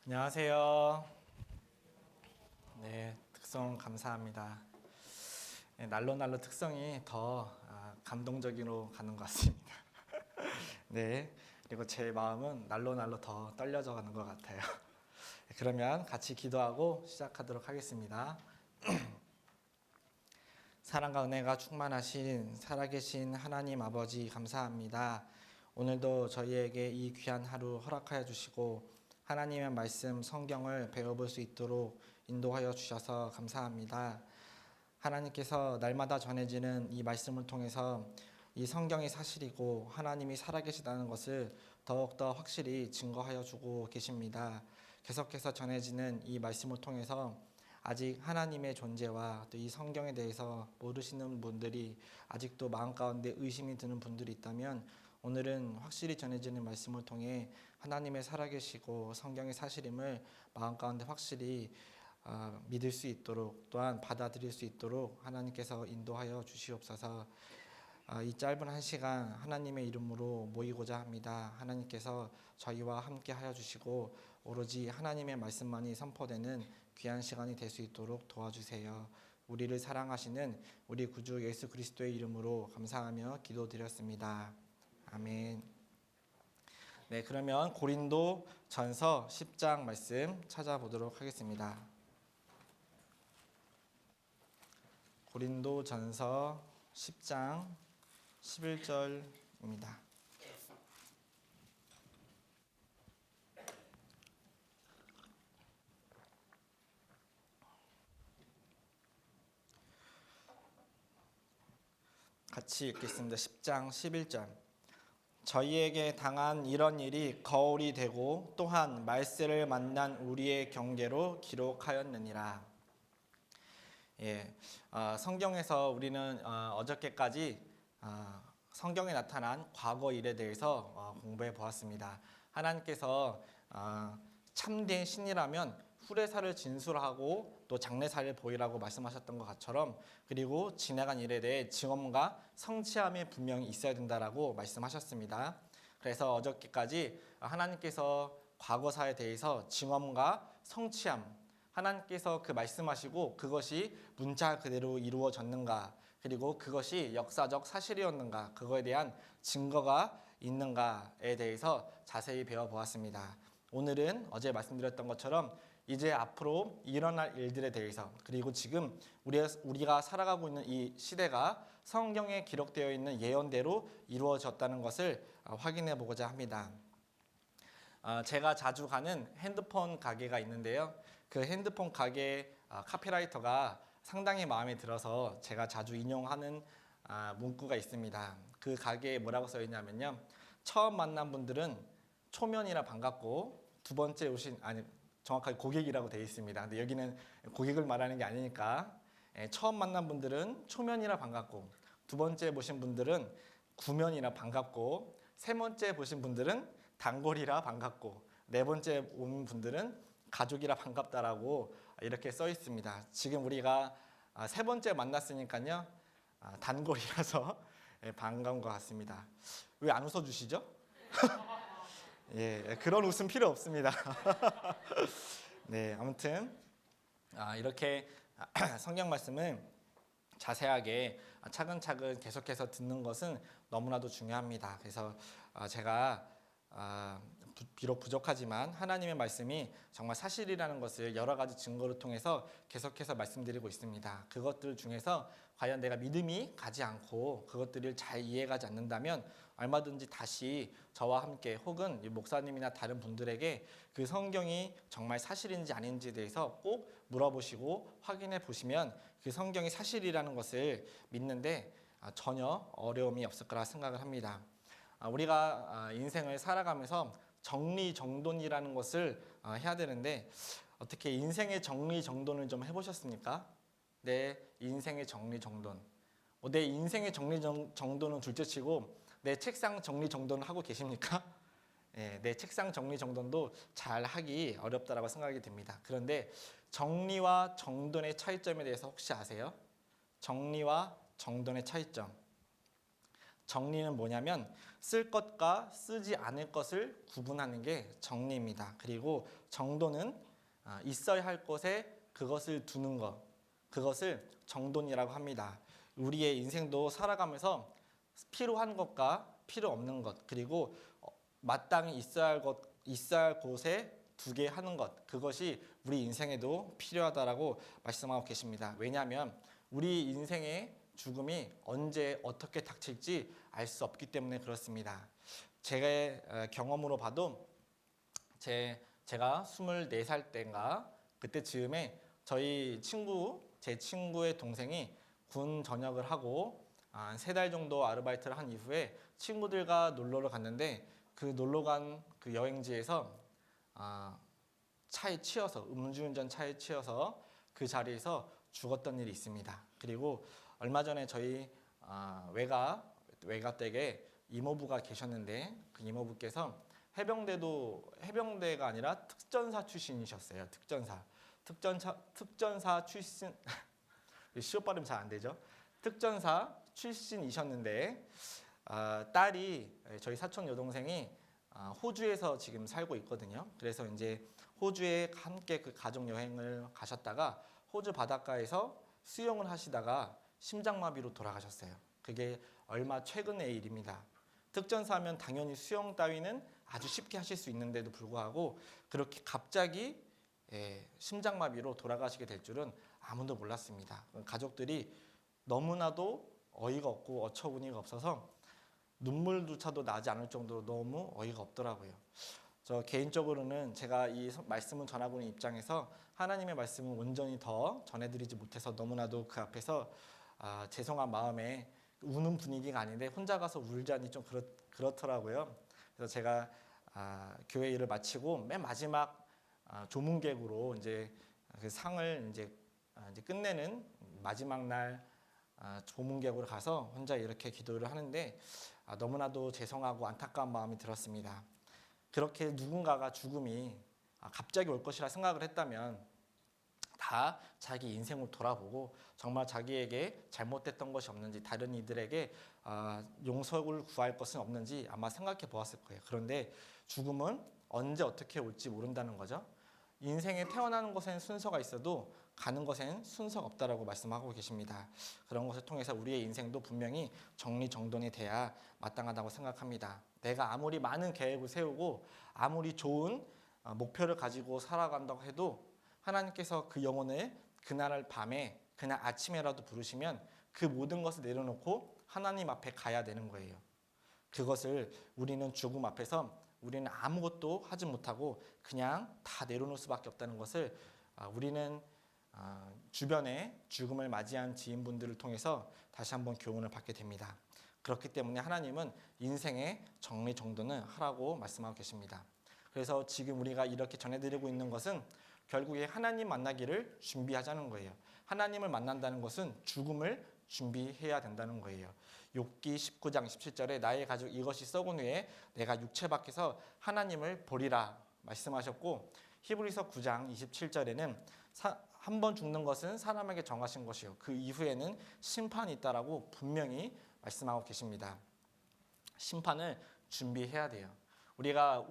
안녕하세요. 네, 특성 감사합니다. 네, 날로 특성이 더 감동적으로 가는 것 같습니다. 네, 그리고 제 마음은 날로 더 떨려져 가는 것 같아요. 그러면 같이 기도하고 시작하도록 하겠습니다. 사랑과 은혜가 충만하신 살아계신 하나님 아버지 감사합니다. 오늘도 저희에게 이 귀한 하루 허락하여 주시고 하나님의 말씀 성경을 배워볼 수 있도록 인도하여 주셔서 감사합니다. 하나님께서 날마다 전해지는 이 말씀을 통해서 이 성경이 사실이고 하나님이 살아계시다는 것을 더욱더 확실히 증거하여 주고 계십니다. 계속해서 전해지는 이 말씀을 통해서 아직 하나님의 존재와 또 이 성경에 대해서 모르시는 분들이 아직도 마음 가운데 의심이 드는 분들이 있다면 오늘은 확실히 전해지는 말씀을 통해 하나님의 살아계시고 성경의 사실임을 마음 가운데 확실히 믿을 수 있도록 또한 받아들일 수 있도록 하나님께서 인도하여 주시옵소서. 이 짧은 한 시간 하나님의 이름으로 모이고자 합니다. 하나님께서 저희와 함께 하여 주시고 오로지 하나님의 말씀만이 선포되는 귀한 시간이 될 수 있도록 도와주세요. 우리를 사랑하시는 우리 구주 예수 그리스도의 이름으로 감사하며 기도드렸습니다. 아멘. 네, 그러면 고린도 전서 10장 말씀 찾아보도록 하겠습니다. 고린도 전서 10장 11절입니다. 같이 읽겠습니다. 10장 11절. 저희에게 당한 이런 일이 거울이 되고 또한 말세를 만난 우리의 경계로 기록하였느니라. 예, 성경에서 우리는 어저께까지 성경에 나타난 과거 일에 대해서 공부해 보았습니다. 하나님께서 참된 신이라면 후레사를 진술하고 또 장래사를 보이라고 말씀하셨던 것처럼 그리고 지나간 일에 대해 증언과 성취함이 분명히 있어야 된다라고 말씀하셨습니다. 그래서 어저께까지 하나님께서 과거사에 대해서 증언과 성취함, 하나님께서 그 말씀하시고 그것이 문자 그대로 이루어졌는가, 그리고 그것이 역사적 사실이었는가, 그거에 대한 증거가 있는가에 대해서 자세히 배워보았습니다. 오늘은 어제 말씀드렸던 것처럼 이제 앞으로 일어날 일들에 대해서, 그리고 지금 우리가 살아가고 있는 이 시대가 성경에 기록되어 있는 예언대로 이루어졌다는 것을 확인해 보고자 합니다. 제가 자주 가는 핸드폰 가게가 있는데요. 그 핸드폰 가게 카피라이터가 상당히 마음에 들어서 제가 자주 인용하는 문구가 있습니다. 그 가게에 뭐라고 써 있냐면요. 처음 만난 분들은 초면이라 반갑고 두 번째 오신, 정확하게 고객이라고 되어 있습니다. 근데 여기는 고객을 말하는 게 아니니까 처음 만난 분들은 초면이라 반갑고 두 번째 보신 분들은 구면이라 반갑고 세 번째 보신 분들은 단골이라 반갑고 네 번째 온 분들은 가족이라 반갑다라고 이렇게 써 있습니다. 지금 우리가 세 번째 만났으니까요. 단골이라서 반가운 것 같습니다. 왜 안 웃어주시죠? 예, 그런 웃음 필요 없습니다. 네, 아무튼 이렇게 성경 말씀을 자세하게 차근차근 계속해서 듣는 것은 너무나도 중요합니다. 그래서 제가 비록 부족하지만 하나님의 말씀이 정말 사실이라는 것을 여러 가지 증거를 통해서 계속해서 말씀드리고 있습니다. 그것들 중에서 과연 내가 믿음이 가지 않고 그것들을 잘 이해가지 않는다면 얼마든지 다시 저와 함께 혹은 목사님이나 다른 분들에게 그 성경이 정말 사실인지 아닌지에 대해서 꼭 물어보시고 확인해 보시면 그 성경이 사실이라는 것을 믿는데 전혀 어려움이 없을 거라 생각을 합니다. 우리가 인생을 살아가면서 정리정돈이라는 것을 해야 되는데 어떻게 인생의 정리정돈을 좀 해보셨습니까? 내 인생의 정리정돈. 내 인생의 정리정돈은 둘째치고 내 책상 정리정돈을 하고 계십니까? 예, 내 책상 정리정돈도 잘 하기 어렵다라고 생각이 듭니다. 그런데 정리와 정돈의 차이점에 대해서 혹시 아세요? 정리와 정돈의 차이점. 정리는 뭐냐면 쓸 것과 쓰지 않을 것을 구분하는 게 정리입니다. 그리고 정돈은 있어야 할 곳에 그것을 두는 것, 그것을 정돈이라고 합니다. 우리의 인생도 살아가면서 필요한 것과 필요 없는 것, 그리고 마땅히 있어야 할 곳에 두게 하는 것, 그것이 우리 인생에도 필요하다라고 말씀하고 계십니다. 왜냐하면 우리 인생의 죽음이 언제 어떻게 닥칠지 알 수 없기 때문에 그렇습니다. 제 경험으로 봐도 제가 24살 때인가 그때 즈음에 제 친구의 동생이 군 전역을 하고 한 3달 정도 아르바이트를 한 이후에 친구들과 놀러를 갔는데 그 놀러 간 그 여행지에서 음주운전 차에 치여서 그 자리에서 죽었던 일이 있습니다. 그리고 얼마 전에 저희 외가댁에 이모부가 계셨는데 그 이모부께서 해병대가 아니라 특전사 출신이셨어요. 특전사 출신 시옷 발음 잘 안 되죠. 특전사 출신이셨는데 딸이 저희 사촌 여동생이 호주에서 지금 살고 있거든요. 그래서 이제 호주에 함께 그 가족 여행을 가셨다가 호주 바닷가에서 수영을 하시다가 심장마비로 돌아가셨어요. 그게 얼마 최근의 일입니다. 특전사면 당연히 수영 따위는 아주 쉽게 하실 수 있는데도 불구하고 그렇게 갑자기 심장마비로 돌아가시게 될 줄은 아무도 몰랐습니다. 가족들이 너무나도 어이가 없고 어처구니가 없어서 눈물조차도 나지 않을 정도로 너무 어이가 없더라고요. 저 개인적으로는 제가 이 말씀을 전하고 있는 입장에서 하나님의 말씀을 온전히 더 전해드리지 못해서 너무나도 그 앞에서 죄송한 마음에 우는 분위기가 아닌데 혼자 가서 울자니 좀 그렇더라고요. 그래서 제가 교회 일을 마치고 맨 마지막 조문객으로 이제 그 상을 이제 끝내는 마지막 날 조문객으로 가서 혼자 이렇게 기도를 하는데 너무나도 죄송하고 안타까운 마음이 들었습니다. 그렇게 누군가가 죽음이 갑자기 올 것이라 생각을 했다면 다 자기 인생을 돌아보고 정말 자기에게 잘못됐던 것이 없는지 다른 이들에게 용서를 구할 것은 없는지 아마 생각해 보았을 거예요. 그런데 죽음은 언제 어떻게 올지 모른다는 거죠. 인생에 태어나는 것엔 순서가 있어도 가는 것엔 순서가 없다라고 말씀하고 계십니다. 그런 것을 통해서 우리의 인생도 분명히 정리정돈이 돼야 마땅하다고 생각합니다. 내가 아무리 많은 계획을 세우고 아무리 좋은 목표를 가지고 살아간다고 해도 하나님께서 그 영혼을 그날 밤에 그날 아침에라도 부르시면 그 모든 것을 내려놓고 하나님 앞에 가야 되는 거예요. 그것을 우리는 죽음 앞에서 우리는 아무것도 하지 못하고 그냥 다 내려놓을 수밖에 없다는 것을 우리는 주변에 죽음을 맞이한 지인분들을 통해서 다시 한번 교훈을 받게 됩니다. 그렇기 때문에 하나님은 인생의 정리정돈을 하라고 말씀하고 계십니다. 그래서 지금 우리가 이렇게 전해드리고 있는 것은 결국에 하나님 만나기를 준비하자는 거예요. 하나님을 만난다는 것은 죽음을 준비해야 된다는 거예요. 욥기 19장 17절에 나의 가죽 이것이 썩은 후에 내가 육체 밖에서 하나님을 보리라 말씀하셨고, 히브리서 9장 27절에는 한 번 죽는 것은 사람에게 정하신 것이요 그 이후에는 심판이 있다라고 분명히 말씀하고 계십니다. 심판을 준비해야 돼요. 우리가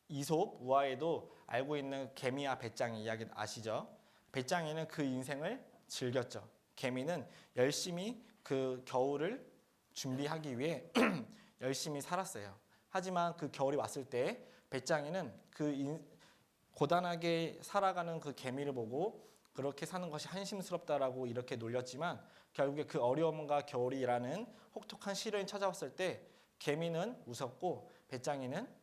이솝 우화에도 알고 있는 개미와 배짱이 이야기 아시죠? 배짱이는 그 인생을 즐겼죠. 개미는 열심히 그 겨울을 준비하기 위해 열심히 살았어요. 하지만 그 겨울이 왔을 때 배짱이는 고단하게 살아가는 그 개미를 보고 그렇게 사는 것이 한심스럽다라고 이렇게 놀렸지만 결국에 그 어려움과 겨울이라는 혹독한 시련이 찾아왔을 때 개미는 웃었고 배짱이는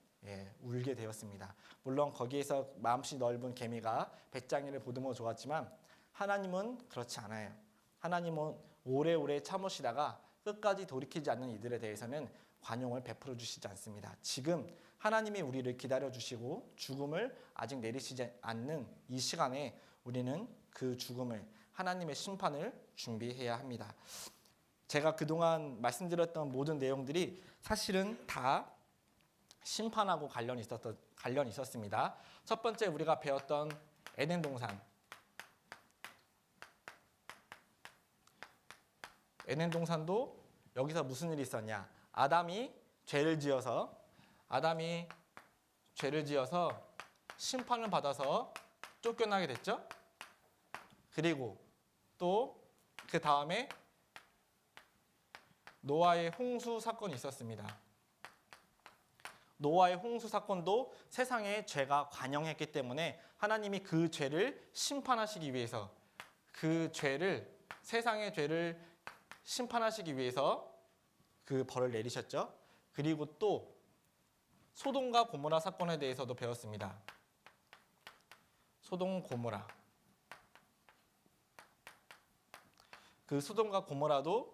울게 되었습니다. 물론 거기에서 마음씨 넓은 개미가 배짱이를 보듬어 좋았지만 하나님은 그렇지 않아요. 하나님은 오래오래 참으시다가 끝까지 돌이키지 않는 이들에 대해서는 관용을 베풀어 주시지 않습니다. 지금 하나님이 우리를 기다려 주시고 죽음을 아직 내리시지 않는 이 시간에 우리는 그 죽음을 하나님의 심판을 준비해야 합니다. 제가 그동안 말씀드렸던 모든 내용들이 사실은 다 심판하고 관련이 있었습니다. 첫 번째 우리가 배웠던 에덴 동산. 에덴 동산도 여기서 무슨 일이 있었냐? 아담이 죄를 지어서 심판을 받아서 쫓겨나게 됐죠. 그리고 또 그 다음에 노아의 홍수 사건이 있었습니다. 노아의 홍수 사건도 세상에 죄가 관영했기 때문에 하나님이 그 죄를 심판하시기 위해서 세상의 죄를 심판하시기 위해서 그 벌을 내리셨죠. 그리고 또 소돔과 고모라 사건에 대해서도 배웠습니다. 소돔 고모라. 그 소돔과 고모라도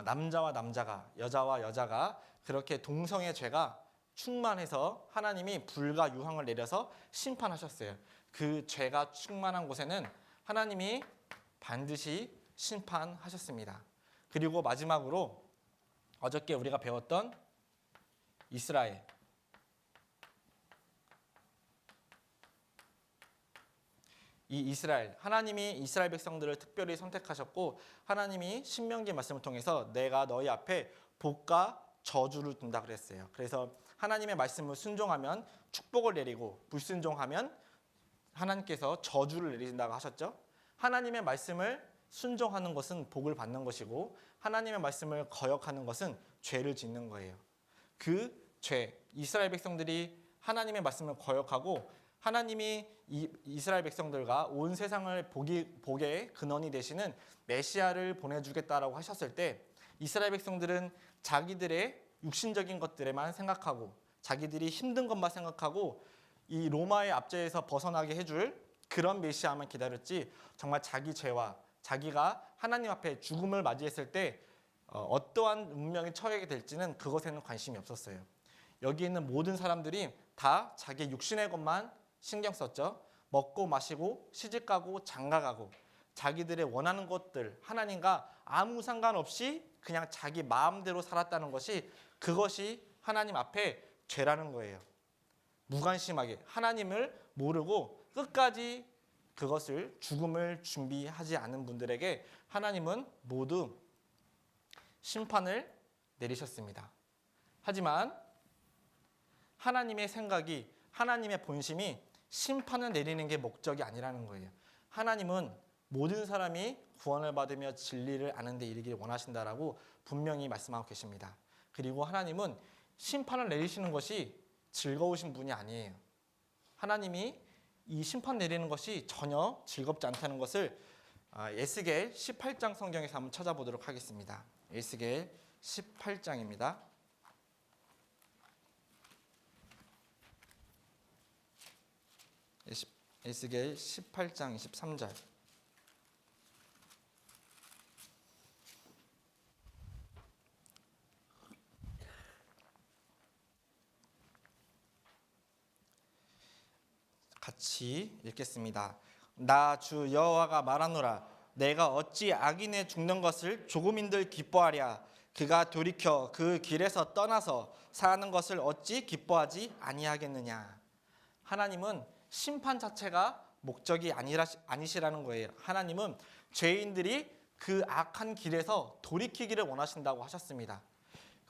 남자와 남자가, 여자와 여자가 그렇게 동성의 죄가 충만해서 하나님이 불과 유황을 내려서 심판하셨어요. 그 죄가 충만한 곳에는 하나님이 반드시 심판하셨습니다. 그리고 마지막으로 어저께 우리가 배웠던 이스라엘. 이 이스라엘, 하나님이 이스라엘 백성들을 특별히 선택하셨고 하나님이 신명기 말씀을 통해서 내가 너희 앞에 복과 저주를 둔다 그랬어요. 그래서 하나님의 말씀을 순종하면 축복을 내리고 불순종하면 하나님께서 저주를 내리신다고 하셨죠. 하나님의 말씀을 순종하는 것은 복을 받는 것이고 하나님의 말씀을 거역하는 것은 죄를 짓는 거예요. 그 죄, 이스라엘 백성들이 하나님의 말씀을 거역하고 하나님이 이스라엘 백성들과 온 세상을 복의 근원이 되시는 메시아를 보내주겠다라고 하셨을 때 이스라엘 백성들은 자기들의 육신적인 것들에만 생각하고 자기들이 힘든 것만 생각하고 이 로마의 압제에서 벗어나게 해줄 그런 메시아만 기다렸지 정말 자기 죄와 자기가 하나님 앞에 죽음을 맞이했을 때 어떠한 운명에 처하게 될지는 그것에는 관심이 없었어요. 여기 있는 모든 사람들이 다 자기 육신의 것만 신경 썼죠. 먹고 마시고 시집가고 장가가고 자기들의 원하는 것들 하나님과 아무 상관없이 그냥 자기 마음대로 살았다는 것이 그것이 하나님 앞에 죄라는 거예요. 무관심하게 하나님을 모르고 끝까지 그것을 죽음을 준비하지 않은 분들에게 하나님은 모두 심판을 내리셨습니다. 하지만 하나님의 생각이 하나님의 본심이 심판을 내리는 게 목적이 아니라는 거예요. 하나님은 모든 사람이 구원을 받으며 진리를 아는 데 이르기를 원하신다라고 분명히 말씀하고 계십니다. 그리고 하나님은 심판을 내리시는 것이 즐거우신 분이 아니에요. 하나님이 이 심판 내리는 것이 전혀 즐겁지 않다는 것을 에스겔 18장 성경에서 한번 찾아보도록 하겠습니다. 에스겔 18장입니다. 에스겔 18장 23절. 같이 읽겠습니다. 나 주 여호와가 말하노라. 내가 어찌 악인의 죽는 것을 조금인들 기뻐하랴. 그가 돌이켜 그 길에서 떠나서 사는 것을 어찌 기뻐하지 아니하겠느냐. 하나님은 심판 자체가 목적이 아니시라는 거예요. 하나님은 죄인들이 그 악한 길에서 돌이키기를 원하신다고 하셨습니다.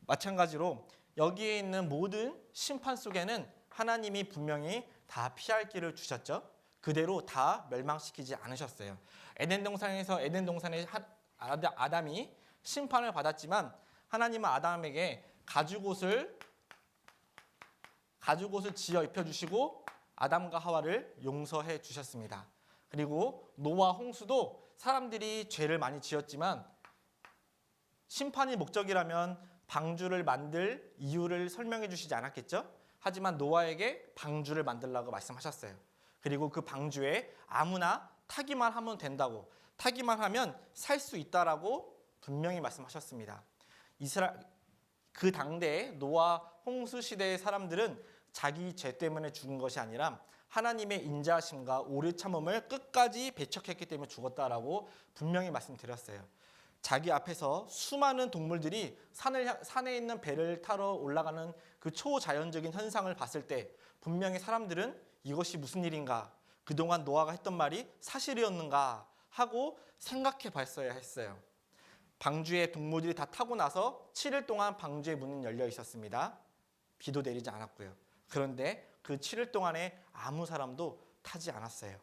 마찬가지로 여기에 있는 모든 심판 속에는 하나님이 분명히 다 피할 길을 주셨죠. 그대로 다 멸망시키지 않으셨어요. 에덴 동산에 아담이 심판을 받았지만 하나님은 아담에게 가죽옷을 지어 입혀주시고 아담과 하와를 용서해 주셨습니다. 그리고 노아 홍수도 사람들이 죄를 많이 지었지만 심판이 목적이라면 방주를 만들 이유를 설명해 주시지 않았겠죠? 하지만 노아에게 방주를 만들라고 말씀하셨어요. 그리고 그 방주에 아무나 타기만 하면 된다고, 타기만 하면 살 수 있다라고 분명히 말씀하셨습니다. 그 당대에 노아 홍수 시대의 사람들은 자기 죄 때문에 죽은 것이 아니라 하나님의 인자하심과 오래 참음을 끝까지 배척했기 때문에 죽었다라고 분명히 말씀드렸어요. 자기 앞에서 수많은 동물들이 산에 있는 배를 타러 올라가는 그 초자연적인 현상을 봤을 때 분명히 사람들은 이것이 무슨 일인가, 그동안 노아가 했던 말이 사실이었는가 하고 생각해 봤어야 했어요. 방주의 동무들이 다 타고 나서 7일 동안 방주의 문은 열려 있었습니다. 비도 내리지 않았고요. 그런데 그 7일 동안에 아무 사람도 타지 않았어요.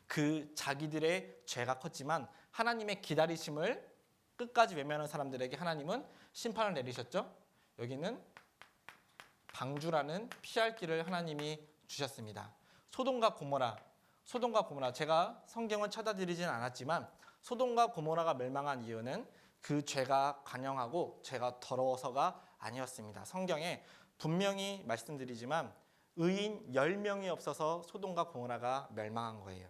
그 자기들의 죄가 컸지만 하나님의 기다리심을 끝까지 외면한 사람들에게 하나님은 심판을 내리셨죠. 여기는 방주라는 피할 길을 하나님이 주셨습니다. 소돔과 고모라, 제가 성경을 찾아드리진 않았지만 소돔과 고모라가 멸망한 이유는 그 죄가 관영하고 죄가 더러워서가 아니었습니다. 성경에 분명히 말씀드리지만 의인 10명이 없어서 소돔과 고모라가 멸망한 거예요.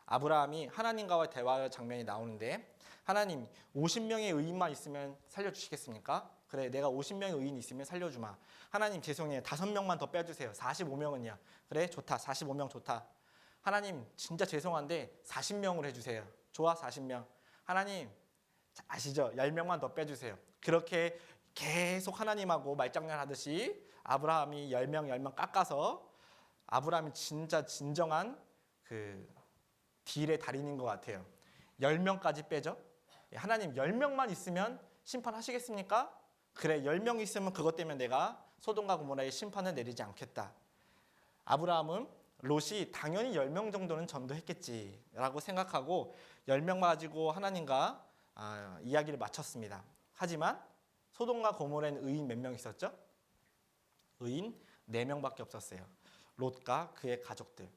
아브라함이 하나님과의 대화 장면이 나오는데 하나님 50명의 의인만 있으면 살려주시겠습니까? 그래 내가 50명의 의인이 있으면 살려주마. 하나님 죄송해요. 5명만 더 빼주세요. 45명은요. 그래 좋다. 45명 좋다. 하나님 진짜 죄송한데 40명으로 해주세요. 좋아 40명. 하나님 아시죠? 10명만 더 빼주세요. 그렇게 계속 하나님하고 말장난하듯이 아브라함이 10명 깎아서 아브라함이 진짜 진정한 그 딜의 달인인 것 같아요. 10명까지 빼죠. 하나님 10명만 있으면 심판하시겠습니까? 그래 10명 있으면 그것 때문에 내가 소돔과 고모라의 심판을 내리지 않겠다. 아브라함은 롯이 당연히 10명 정도는 전도했겠지라고 생각하고 10명 가지고 하나님과 이야기를 마쳤습니다. 하지만 소돔과 고모라는 의인 몇 명 있었죠? 의인 4명밖에 없었어요. 롯과 그의 가족들,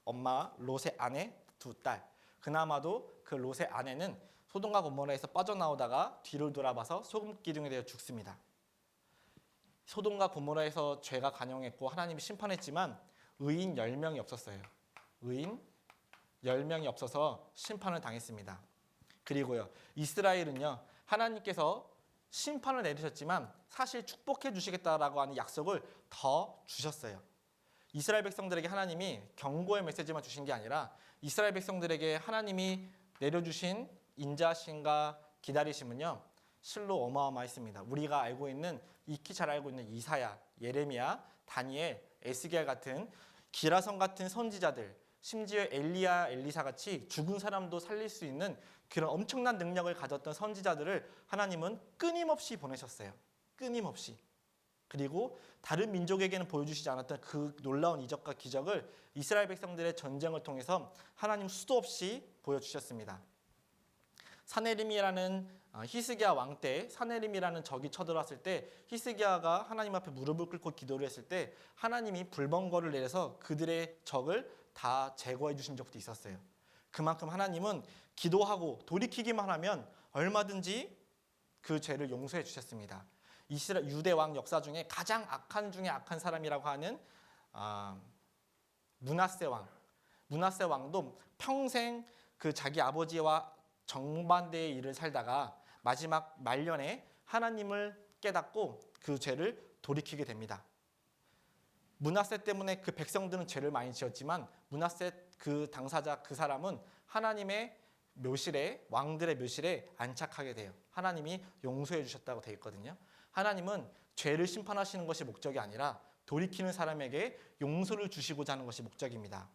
엄마 롯의 아내 2딸. 그나마도 그 롯의 아내는 소돔과 고모라에서 빠져나오다가 뒤를 돌아봐서 소금 기둥에 대해 죽습니다. 소돔과 고모라에서 죄가 관영했고 하나님이 심판했지만 의인 10명이 없었어요. 의인 10명이 없어서 심판을 당했습니다. 그리고요, 이스라엘은요, 하나님께서 심판을 내리셨지만 사실 축복해 주시겠다라고 하는 약속을 더 주셨어요. 이스라엘 백성들에게 하나님이 경고의 메시지만 주신 게 아니라 이스라엘 백성들에게 하나님이 내려주신 인자심과 기다리심은요, 실로 어마어마했습니다. 우리가 알고 있는, 익히 잘 알고 있는 이사야, 예레미야, 다니엘, 에스겔 같은 기라성 같은 선지자들, 심지어 엘리야, 엘리사 같이 죽은 사람도 살릴 수 있는 그런 엄청난 능력을 가졌던 선지자들을 하나님은 끊임없이 보내셨어요. 끊임없이. 그리고 다른 민족에게는 보여주시지 않았던 그 놀라운 이적과 기적을 이스라엘 백성들의 전쟁을 통해서 하나님 수도 없이 보여주셨습니다. 사네림이라는 히스기야 왕 때 사네림이라는 적이 쳐들어왔을 때 히스기야가 하나님 앞에 무릎을 꿇고 기도를 했을 때 하나님이 불번거를 내려서 그들의 적을 다 제거해 주신 적도 있었어요. 그만큼 하나님은 기도하고 돌이키기만 하면 얼마든지 그 죄를 용서해 주셨습니다. 유대 왕 역사 중에 가장 악한 중에 악한 사람이라고 하는 므낫세 왕도 평생 그 자기 아버지와 정반대의 일을 살다가 마지막 말년에 하나님을 깨닫고 그 죄를 돌이키게 됩니다. 므낫세 때문에 그 백성들은 죄를 많이 지었지만 므낫세 그 당사자 그 사람은 하나님의 묘실에, 왕들의 묘실에 안착하게 돼요. 하나님이 용서해 주셨다고 되어 있거든요. 하나님은 죄를 심판하시는 것이 목적이 아니라 돌이키는 사람에게 용서를 주시고자 하는 것이 목적입니다.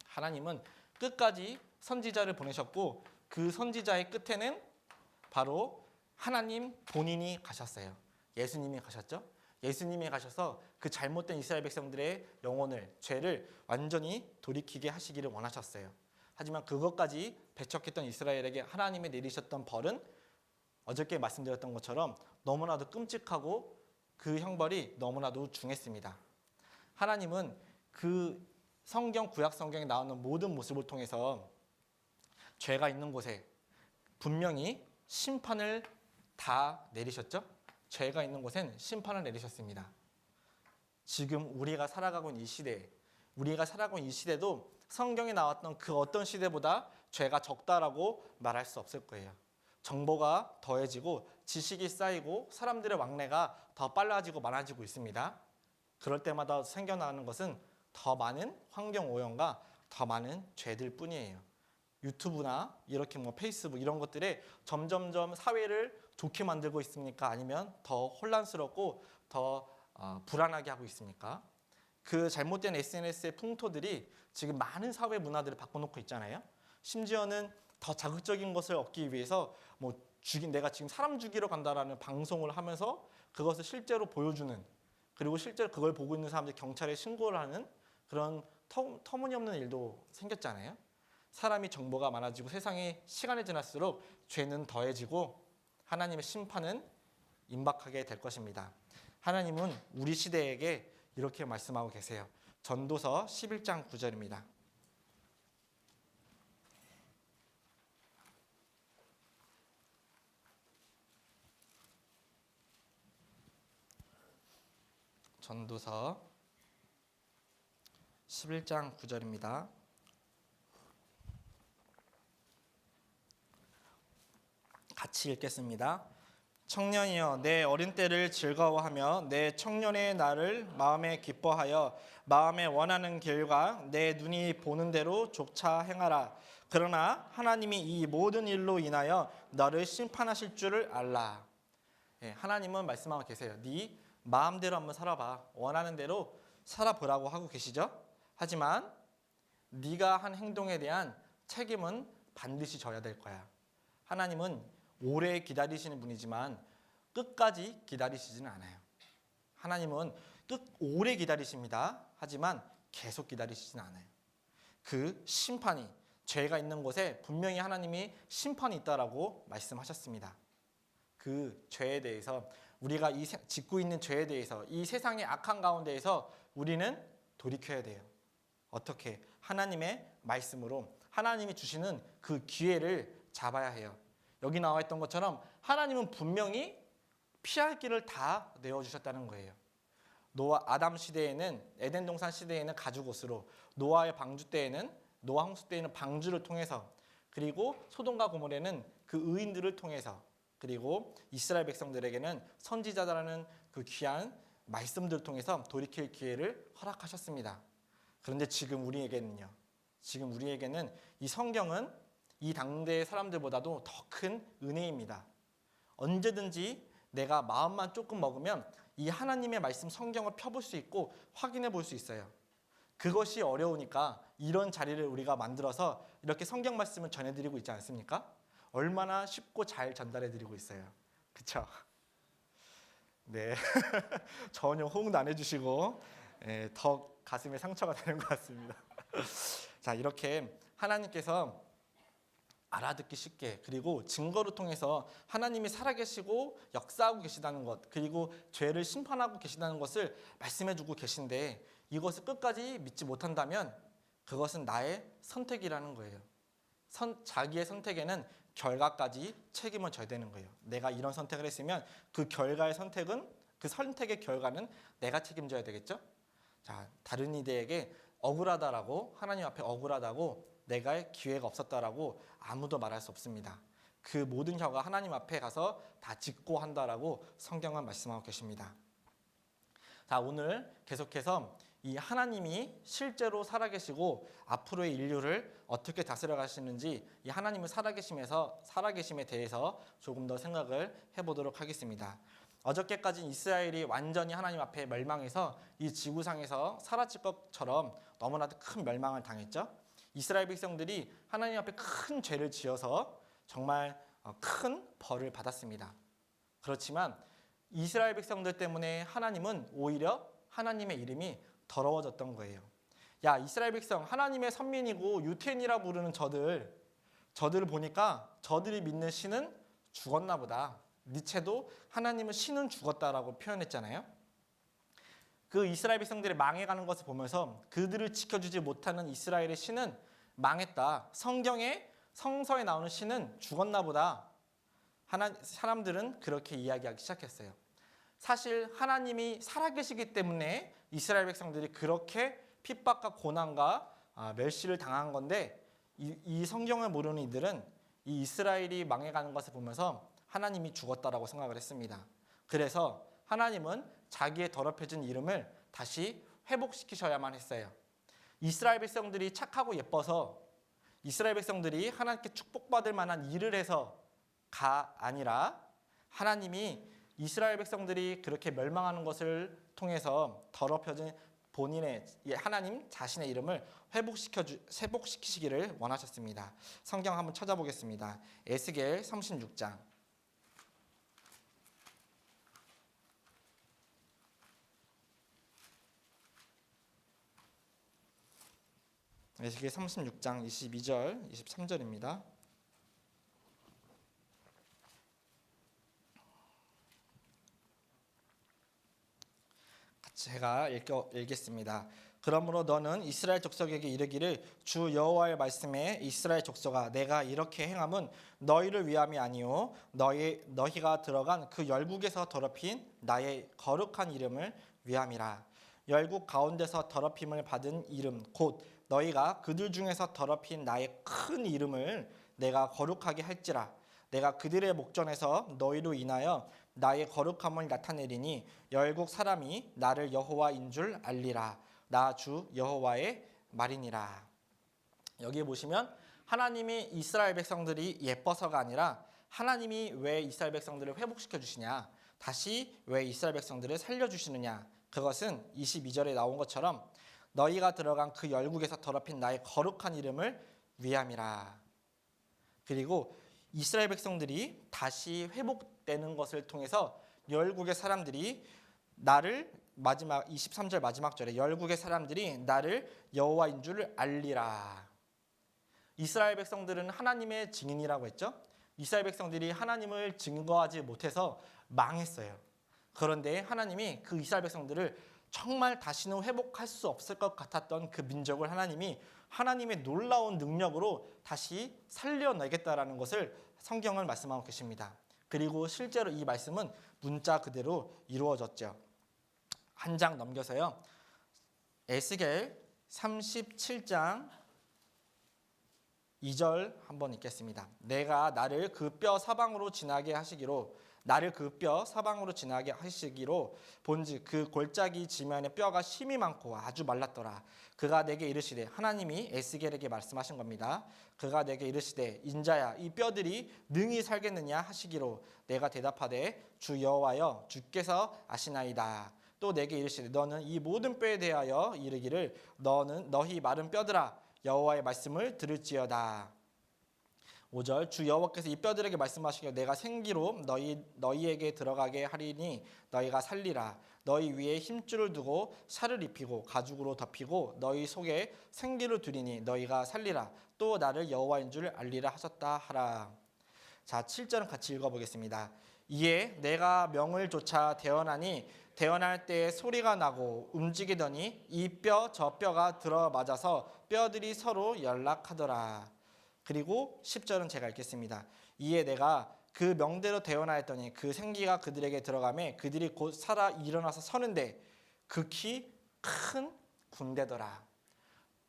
하나님은 끝까지 선지자를 보내셨고 그 선지자의 끝에는 바로 하나님 본인이 가셨어요. 예수님이 가셨죠. 예수님이 가셔서 그 잘못된 이스라엘 백성들의 영혼을, 죄를 완전히 돌이키게 하시기를 원하셨어요. 하지만 그것까지 배척했던 이스라엘에게 하나님이 내리셨던 벌은 어저께 말씀드렸던 것처럼 너무나도 끔찍하고 그 형벌이 너무나도 중했습니다. 하나님은 그 성경, 구약 성경에 나오는 모든 모습을 통해서 죄가 있는 곳에 분명히 심판을 다 내리셨죠? 죄가 있는 곳엔 심판을 내리셨습니다. 지금 우리가 살아가고 있는 이 시대도 성경에 나왔던 그 어떤 시대보다 죄가 적다라고 말할 수 없을 거예요. 정보가 더해지고 지식이 쌓이고 사람들의 왕래가 더 빨라지고 많아지고 있습니다. 그럴 때마다 생겨나는 것은 더 많은 환경 오염과 더 많은 죄들 뿐이에요. 유튜브나 이렇게 페이스북 이런 것들에 점점점 사회를 좋게 만들고 있습니까? 아니면 더 혼란스럽고 더 불안하게 하고 있습니까? 그 잘못된 SNS의 풍토들이 지금 많은 사회 문화들을 바꿔놓고 있잖아요. 심지어는 더 자극적인 것을 얻기 위해서 뭐 내가 지금 사람 죽이러 간다라는 방송을 하면서 그것을 실제로 보여주는, 그리고 실제로 그걸 보고 있는 사람들이 경찰에 신고를 하는 그런 터무니없는 일도 생겼잖아요. 사람이 정보가 많아지고 세상에 시간이 지날수록 죄는 더해지고 하나님의 심판은 임박하게 될 것입니다. 하나님은 우리 시대에게 이렇게 말씀하고 계세요. 전도서 11장 9절입니다. 전도서 11장 9절입니다. 같이 읽겠습니다. 청년이여 내 어린 때를 즐거워하며 내 청년의 날을 마음에 기뻐하여 마음에 원하는 길과 내 눈이 보는 대로 쫓아 행하라. 그러나 하나님이 이 모든 일로 인하여 너를 심판하실 줄을 알라. 하나님은 말씀하고 계세요. 네 마음대로 한번 살아봐. 원하는 대로 살아보라고 하고 계시죠. 하지만 네가 한 행동에 대한 책임은 반드시 져야 될 거야. 하나님은 오래 기다리시는 분이지만 끝까지 기다리시지는 않아요. 하나님은 오래 기다리십니다. 하지만 계속 기다리시지는 않아요. 그 심판이, 죄가 있는 곳에 분명히 하나님이 심판이 있다라고 말씀하셨습니다. 그 죄에 대해서, 우리가 짓고 있는 죄에 대해서, 이 세상의 악한 가운데에서 우리는 돌이켜야 돼요. 어떻게? 하나님의 말씀으로, 하나님이 주시는 그 기회를 잡아야 해요. 여기 나와 있던 것처럼 하나님은 분명히 피할 길을 다 내어주셨다는 거예요. 아담 시대에는, 에덴 동산 시대에는 가죽옷으로, 노아의 방주 때에는, 노아 홍수 때에는 방주를 통해서, 그리고 소돔과 고모라는 그 의인들을 통해서, 그리고 이스라엘 백성들에게는 선지자라는 그 귀한 말씀들을 통해서 돌이킬 기회를 허락하셨습니다. 그런데 지금 우리에게는 이 성경은 이 당대의 사람들보다도 더 큰 은혜입니다. 언제든지 내가 마음만 조금 먹으면 이 하나님의 말씀 성경을 펴볼 수 있고 확인해 볼 수 있어요. 그것이 어려우니까 이런 자리를 우리가 만들어서 이렇게 성경 말씀을 전해드리고 있지 않습니까? 얼마나 쉽고 잘 전달해드리고 있어요. 그렇죠? 네, 전혀 호응도 안 해주시고 더 가슴에 상처가 되는 것 같습니다. 자, 이렇게 하나님께서 알아듣기 쉽게, 그리고 증거를 통해서 하나님이 살아계시고 역사하고 계시다는 것, 그리고 죄를 심판하고 계시다는 것을 말씀해주고 계신데, 이것을 끝까지 믿지 못한다면 그것은 나의 선택이라는 거예요. 자기의 선택에는 결과까지 책임을 져야 되는 거예요. 내가 이런 선택을 했으면 그 선택의 결과는 내가 책임져야 되겠죠. 자, 다른 이들에게 억울하다라고, 하나님 앞에 억울하다고, 내가 기회가 없었다라고 아무도 말할 수 없습니다. 그 모든 혀가 하나님 앞에 가서 다 짓고 한다라고 성경은 말씀하고 계십니다. 자, 오늘 계속해서 이 하나님이 실제로 살아계시고 앞으로의 인류를 어떻게 다스려 가시는지, 이 하나님의 살아계심에 대해서 조금 더 생각을 해보도록 하겠습니다. 어저께까지는 이스라엘이 완전히 하나님 앞에 멸망해서 이 지구상에서 사라질 것처럼 너무나도 큰 멸망을 당했죠. 이스라엘 백성들이 하나님 앞에 큰 죄를 지어서 정말 큰 벌을 받았습니다. 그렇지만 이스라엘 백성들 때문에 하나님은 오히려 하나님의 이름이 더러워졌던 거예요. 야, 이스라엘 백성, 하나님의 선민이고 유태인이라 부르는 저들을 보니까 저들이 믿는 신은 죽었나 보다. 니체도 하나님은 신은 죽었다라고 표현했잖아요. 그 이스라엘 백성들이 망해가는 것을 보면서 그들을 지켜주지 못하는 이스라엘의 신은 망했다. 성서에 나오는 신은 죽었나 보다. 사람들은 그렇게 이야기하기 시작했어요. 사실 하나님이 살아계시기 때문에 이스라엘 백성들이 그렇게 핍박과 고난과 멸시를 당한 건데, 이 성경을 모르는 이들은 이 이스라엘이 망해가는 것을 보면서 하나님이 죽었다라고 생각을 했습니다. 그래서 하나님은 자기의 더럽혀진 이름을 다시 회복시키셔야만 했어요. 이스라엘 백성들이 착하고 예뻐서, 이스라엘 백성들이 하나님께 축복받을 만한 일을 해서가 아니라, 하나님이 이스라엘 백성들이 그렇게 멸망하는 것을 통해서 더럽혀진 본인의 하나님 자신의 이름을 회복시키시기를 원하셨습니다. 성경 한번 찾아보겠습니다. 에스겔 36장. 에스겔 36장 22절, 23절입니다. 제가 읽겠습니다. 그러므로 너는 이스라엘 족속에게 이르기를 주 여호와의 말씀에 이스라엘 족속아 내가 이렇게 행함은 너희를 위함이 아니요 너희가 들어간 그 열국에서 더럽힌 나의 거룩한 이름을 위함이라. 열국 가운데서 더럽힘을 받은 이름 곧 너희가 그들 중에서 더럽힌 나의 큰 이름을 내가 거룩하게 할지라. 내가 그들의 목전에서 너희로 인하여 나의 거룩함을 나타내리니 열국 사람이 나를 여호와인 줄 알리라. 나 주 여호와의 말이니라. 여기 보시면 하나님이 이스라엘 백성들이 예뻐서가 아니라 하나님이 왜 이스라엘 백성들을 회복시켜 주시냐, 다시 왜 이스라엘 백성들을 살려주시느냐, 그것은 22절에 나온 것처럼 너희가 들어간 그 열국에서 더럽힌 나의 거룩한 이름을 위함이라. 그리고 이스라엘 백성들이 다시 회복되는 것을 통해서 열국의 사람들이 나를 마지막 23절 마지막 절에 열국의 사람들이 나를 여호와인 줄 알리라. 이스라엘 백성들은 하나님의 증인이라고 했죠. 이스라엘 백성들이 하나님을 증거하지 못해서 망했어요. 그런데 하나님이 그 이스라엘 백성들을 정말 다시는 회복할 수 없을 것 같았던 그 민족을 하나님이 하나님의 놀라운 능력으로 다시 살려내겠다라는 것을 성경을 말씀하고 계십니다. 그리고 실제로 이 말씀은 문자 그대로 이루어졌죠. 한 장 넘겨서요. 에스겔 37장 2절 한번 읽겠습니다. 내가 나를 그 뼈 사방으로 지나게 하시기로 본즉 그 골짜기 지면에 뼈가 심이 많고 아주 말랐더라. 그가 내게 이르시되, 하나님이 에스겔에게 말씀하신 겁니다. 그가 내게 이르시되 인자야 이 뼈들이 능히 살겠느냐 하시기로 내가 대답하되 주 여호와여 주께서 아시나이다. 또 내게 이르시되 너는 이 모든 뼈에 대하여 이르기를 너희 마른 뼈들아 여호와의 말씀을 들을지어다. 5절 주 여호와께서 이 뼈들에게 말씀하시기를 내가 생기로 너희에게 들어가게 하리니 너희가 살리라. 너희 위에 힘줄을 두고 살을 입히고 가죽으로 덮이고 너희 속에 생기를 두리니 너희가 살리라. 또 나를 여호와인 줄 알리라 하셨다 하라. 자, 7절은 같이 읽어보겠습니다. 이에 내가 명을 쫓아 대언하니 대언할 때 소리가 나고 움직이더니 이 뼈 저 뼈가 들어맞아서 뼈들이 서로 연락하더라. 그리고 10절은 제가 읽겠습니다. 이에 내가 그 명대로 대언하였더니 그 생기가 그들에게 들어가매 그들이 곧 살아 일어나서 서는데 극히 큰 군대더라.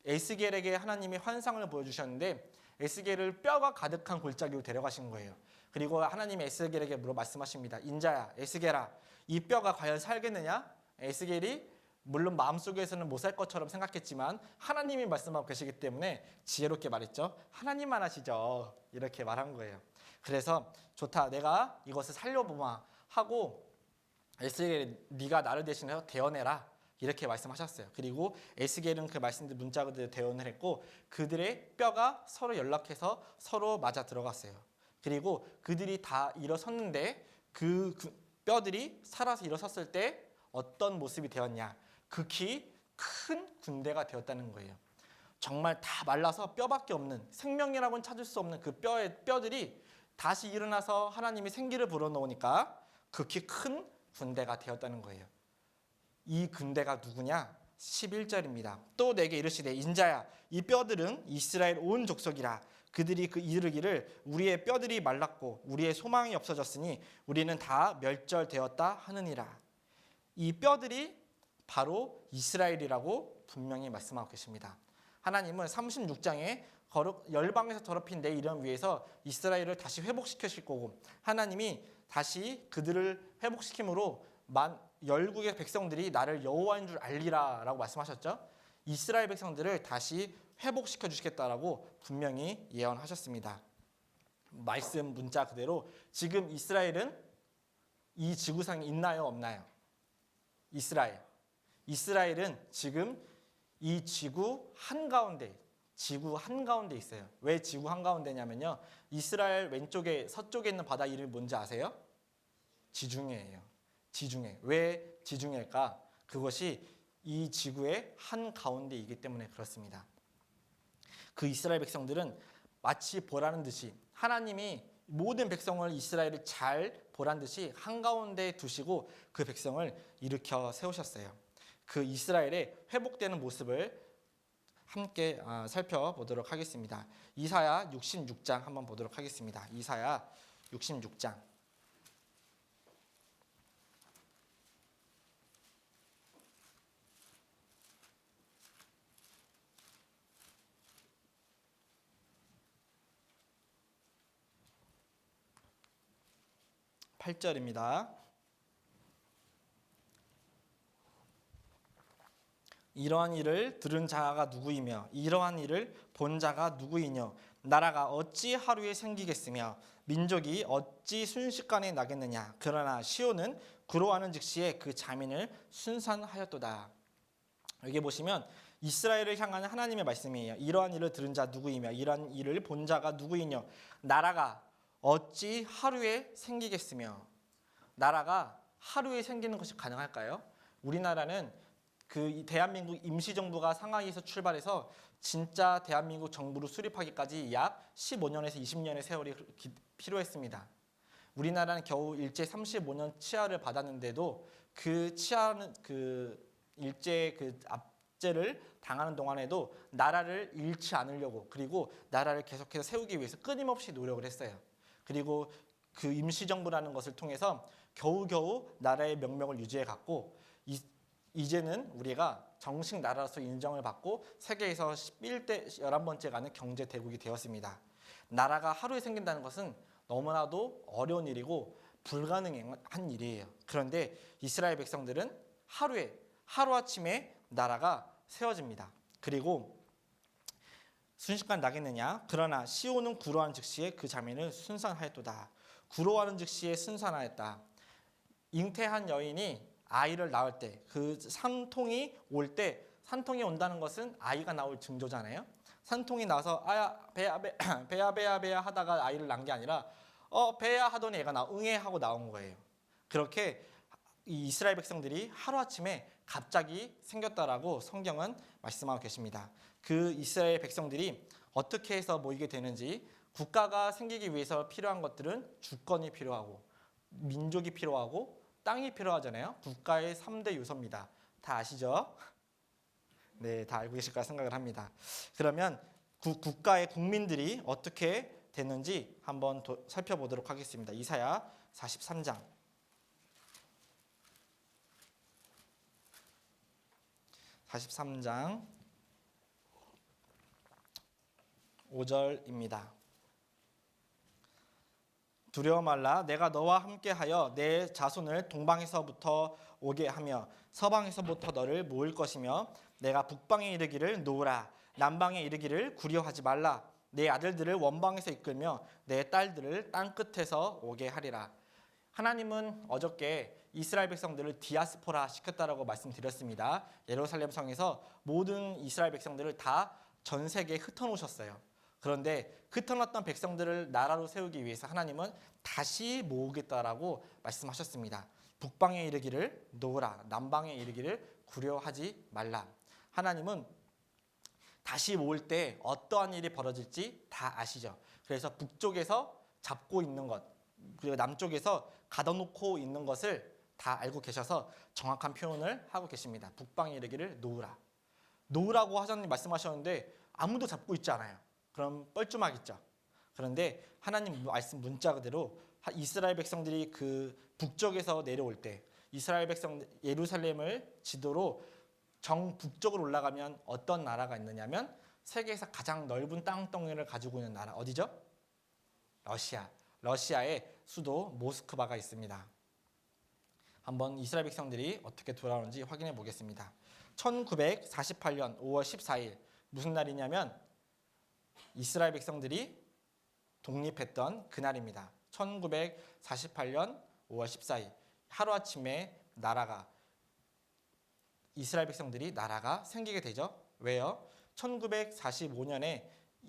에스겔에게 하나님이 환상을 보여주셨는데 에스겔을 뼈가 가득한 골짜기로 데려가신 거예요. 그리고 하나님이 에스겔에게 말씀하십니다. 인자야 에스겔아 이 뼈가 과연 살겠느냐? 에스겔이 물론 마음속에서는 못 살 것처럼 생각했지만 하나님이 말씀하고 계시기 때문에 지혜롭게 말했죠. 하나님만 하시죠. 이렇게 말한 거예요. 그래서 좋다. 내가 이것을 살려보마 하고 에스겔이 네가 나를 대신해서 대언해라. 이렇게 말씀하셨어요. 그리고 에스겔은 그 말씀들 문자 그대로 대언을 했고 그들의 뼈가 서로 연락해서 서로 맞아 들어갔어요. 그리고 그들이 다 일어섰는데 그 뼈들이 살아서 일어섰을 때 어떤 모습이 되었냐? 극히 큰 군대가 되었다는 거예요. 정말 다 말라서 뼈밖에 없는 생명이라고는 찾을 수 없는 그 뼈들이 다시 일어나서 하나님이 생기를 불어넣으니까 극히 큰 군대가 되었다는 거예요. 이 군대가 누구냐? 11절입니다. 또 내게 이르시되 인자야 이 뼈들은 이스라엘 온 족속이라. 그들이 그 이르기를 우리의 뼈들이 말랐고 우리의 소망이 없어졌으니 우리는 다 멸절되었다 하느니라. 이 뼈들이 바로 이스라엘이라고 분명히 말씀하고 계십니다. 하나님은 36장에 열방에서 더럽힌 내 이름 위해서 이스라엘을 다시 회복시키실 거고 하나님이 다시 그들을 회복시킴으로 열국의 백성들이 나를 여호와인 줄 알리라 라고 말씀하셨죠. 이스라엘 백성들을 다시 회복시켜 주시겠다라고 분명히 예언하셨습니다. 말씀 문자 그대로 지금 이스라엘은 이 지구상에 있나요 없나요? 이스라엘은 지금 이 지구 한가운데 있어요. 왜 지구 한가운데냐면요. 이스라엘 왼쪽에 서쪽에 있는 바다 이름이 뭔지 아세요? 지중해예요. 지중해. 왜 지중해일까? 그것이 이 지구의 한가운데이기 때문에 그렇습니다. 그 이스라엘 백성들은 마치 보라는 듯이 하나님이 모든 백성을 이스라엘을 잘 보란 듯이 한가운데 두시고 그 백성을 일으켜 세우셨어요. 그 이스라엘의 회복되는 모습을 함께 살펴보도록 하겠습니다. 이사야 66장 한번 보도록 하겠습니다. 이사야 66장 8절입니다. 이러한 일을 들은 자가 누구이며 이러한 일을 본 자가 누구이뇨. 나라가 어찌 하루에 생기겠으며 민족이 어찌 순식간에 나겠느냐. 그러나 시온은 구로하는 즉시에 그 자민을 순산하였도다. 여기 보시면 이스라엘을 향하는 하나님의 말씀이에요. 이러한 일을 들은 자 누구이며 이러한 일을 본 자가 누구이뇨. 나라가 어찌 하루에 생기겠으며. 나라가 하루에 생기는 것이 가능할까요? 우리나라는 그 대한민국 임시정부가 상하이에서 출발해서 진짜 대한민국 정부로 수립하기까지 약 15년에서 20년의 세월이 필요했습니다. 우리나라는 겨우 일제 35년 치하를 받았는데도 그 치하는 일제 압제를 당하는 동안에도 나라를 잃지 않으려고 그리고 나라를 계속해서 세우기 위해서 끊임없이 노력을 했어요. 그리고 그 임시정부라는 것을 통해서 겨우겨우 나라의 명명을 유지해 갔고 이제는 우리가 정식 나라로서 인정을 받고 세계에서 11대 11번째 가는 경제 대국이 되었습니다. 나라가 하루에 생긴다는 것은 너무나도 어려운 일이고 불가능한 일이에요. 그런데 이스라엘 백성들은 하루아침에 나라가 세워집니다. 그리고 순식간 나겠느냐? 그러나 시온은 구로하는 즉시에 그 자민을 순산하였도다. 구로하는 즉시에 순산하였다. 잉태한 여인이 아이를 낳을 때, 그 산통이 올 때, 산통이 온다는 것은 아이가 나올 징조잖아요. 산통이 나서 배야 하다가 아이를 낳은 게 아니라 배야 하더니 애가 응애 하고 나온 거예요. 그렇게 이 이스라엘 백성들이 하루아침에 갑자기 생겼다라고 성경은 말씀하고 계십니다. 그 이스라엘 백성들이 어떻게 해서 모이게 되는지, 국가가 생기기 위해서 필요한 것들은 주권이 필요하고 민족이 필요하고 땅이 필요하잖아요. 국가의 3대 요소입니다. 다 아시죠? 네, 다 알고 계실 거라 생각을 합니다. 그러면 국가의 국민들이 어떻게 됐는지 한번 살펴보도록 하겠습니다. 이사야 43장 5절입니다. 두려워 말라. 내가 너와 함께하여 내 자손을 동방에서부터 오게 하며 서방에서부터 너를 모을 것이며 내가 북방에 이르기를 놓으라. 남방에 이르기를 구려하지 말라. 내 아들들을 원방에서 이끌며 내 딸들을 땅끝에서 오게 하리라. 하나님은 어저께 이스라엘 백성들을 디아스포라 시켰다라고 말씀드렸습니다. 예루살렘 성에서 모든 이스라엘 백성들을 다 전 세계에 흩어놓으셨어요. 그런데 흩어놨던 백성들을 나라로 세우기 위해서 하나님은 다시 모으겠다라고 말씀하셨습니다. 북방에 이르기를 놓으라. 남방에 이르기를 구려하지 말라. 하나님은 다시 모을 때 어떠한 일이 벌어질지 다 아시죠. 그래서 북쪽에서 잡고 있는 것, 그리고 남쪽에서 가둬놓고 있는 것을 다 알고 계셔서 정확한 표현을 하고 계십니다. 북방에 이르기를 놓으라. 놓으라고 하나님 말씀하셨는데 아무도 잡고 있지 않아요. 그럼 뻘쭘하겠죠. 그런데 하나님 말씀 문자 그대로 이스라엘 백성들이 그 북쪽에서 내려올 때 이스라엘 백성 예루살렘을 지도로 정북쪽으로 올라가면 어떤 나라가 있느냐면 세계에서 가장 넓은 땅덩이를 가지고 있는 나라 어디죠? 러시아. 러시아의 수도 모스크바가 있습니다. 한번 이스라엘 백성들이 어떻게 돌아오는지 확인해 보겠습니다. 1948년 5월 14일 무슨 날이냐면 이스라엘 백성들이 독립했던 그날입니다. 1948년 5월 14일 하루아침에 나라가 이스라엘 백성들이 나라가 생기게 되죠. 왜요? 1945년에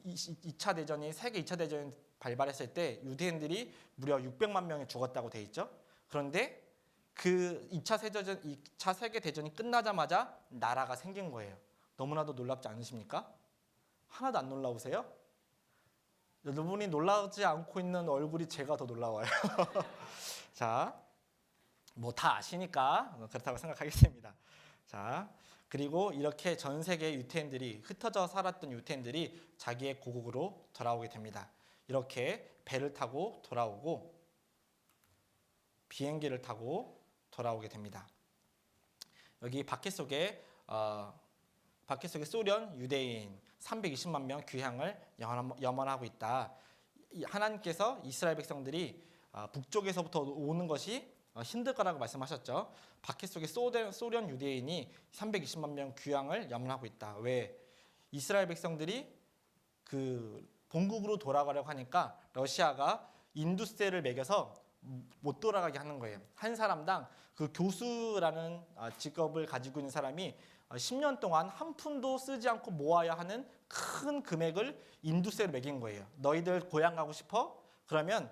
2차 대전이 세계 2차 대전이 발발했을 때 유대인들이 무려 600만 명이 죽었다고 돼 있죠. 그런데 그 2차 세계 대전이 끝나자마자 나라가 생긴 거예요. 너무나도 놀랍지 않으십니까? 하나도 안 놀라우세요? 여러분이 놀라지 않고 있는 얼굴이 제가 더 놀라워요. 자, 뭐 다 아시니까 그렇다고 생각하겠습니다. 자, 그리고 이렇게 전 세계 유태인들이 흩어져 살았던 유태인들이 자기의 고국으로 돌아오게 됩니다. 이렇게 배를 타고 돌아오고 비행기를 타고 돌아오게 됩니다. 여기 밖에 속에 소련 유대인 320만 명 귀향을 염원하고 있다. 하나님께서 이스라엘 백성들이 북쪽에서부터 오는 것이 힘들 거라고 말씀하셨죠. 밖에 속에 소련 유대인이 320만 명 귀향을 염원하고 있다. 왜? 이스라엘 백성들이 그 본국으로 돌아가려고 하니까 러시아가 인두세를 매겨서 못 돌아가게 하는 거예요. 한 사람당 그 교수라는 직업을 가지고 있는 사람이 10년 동안 한 푼도 쓰지 않고 모아야 하는 큰 금액을 인두세로 매긴 거예요. 너희들 고향 가고 싶어? 그러면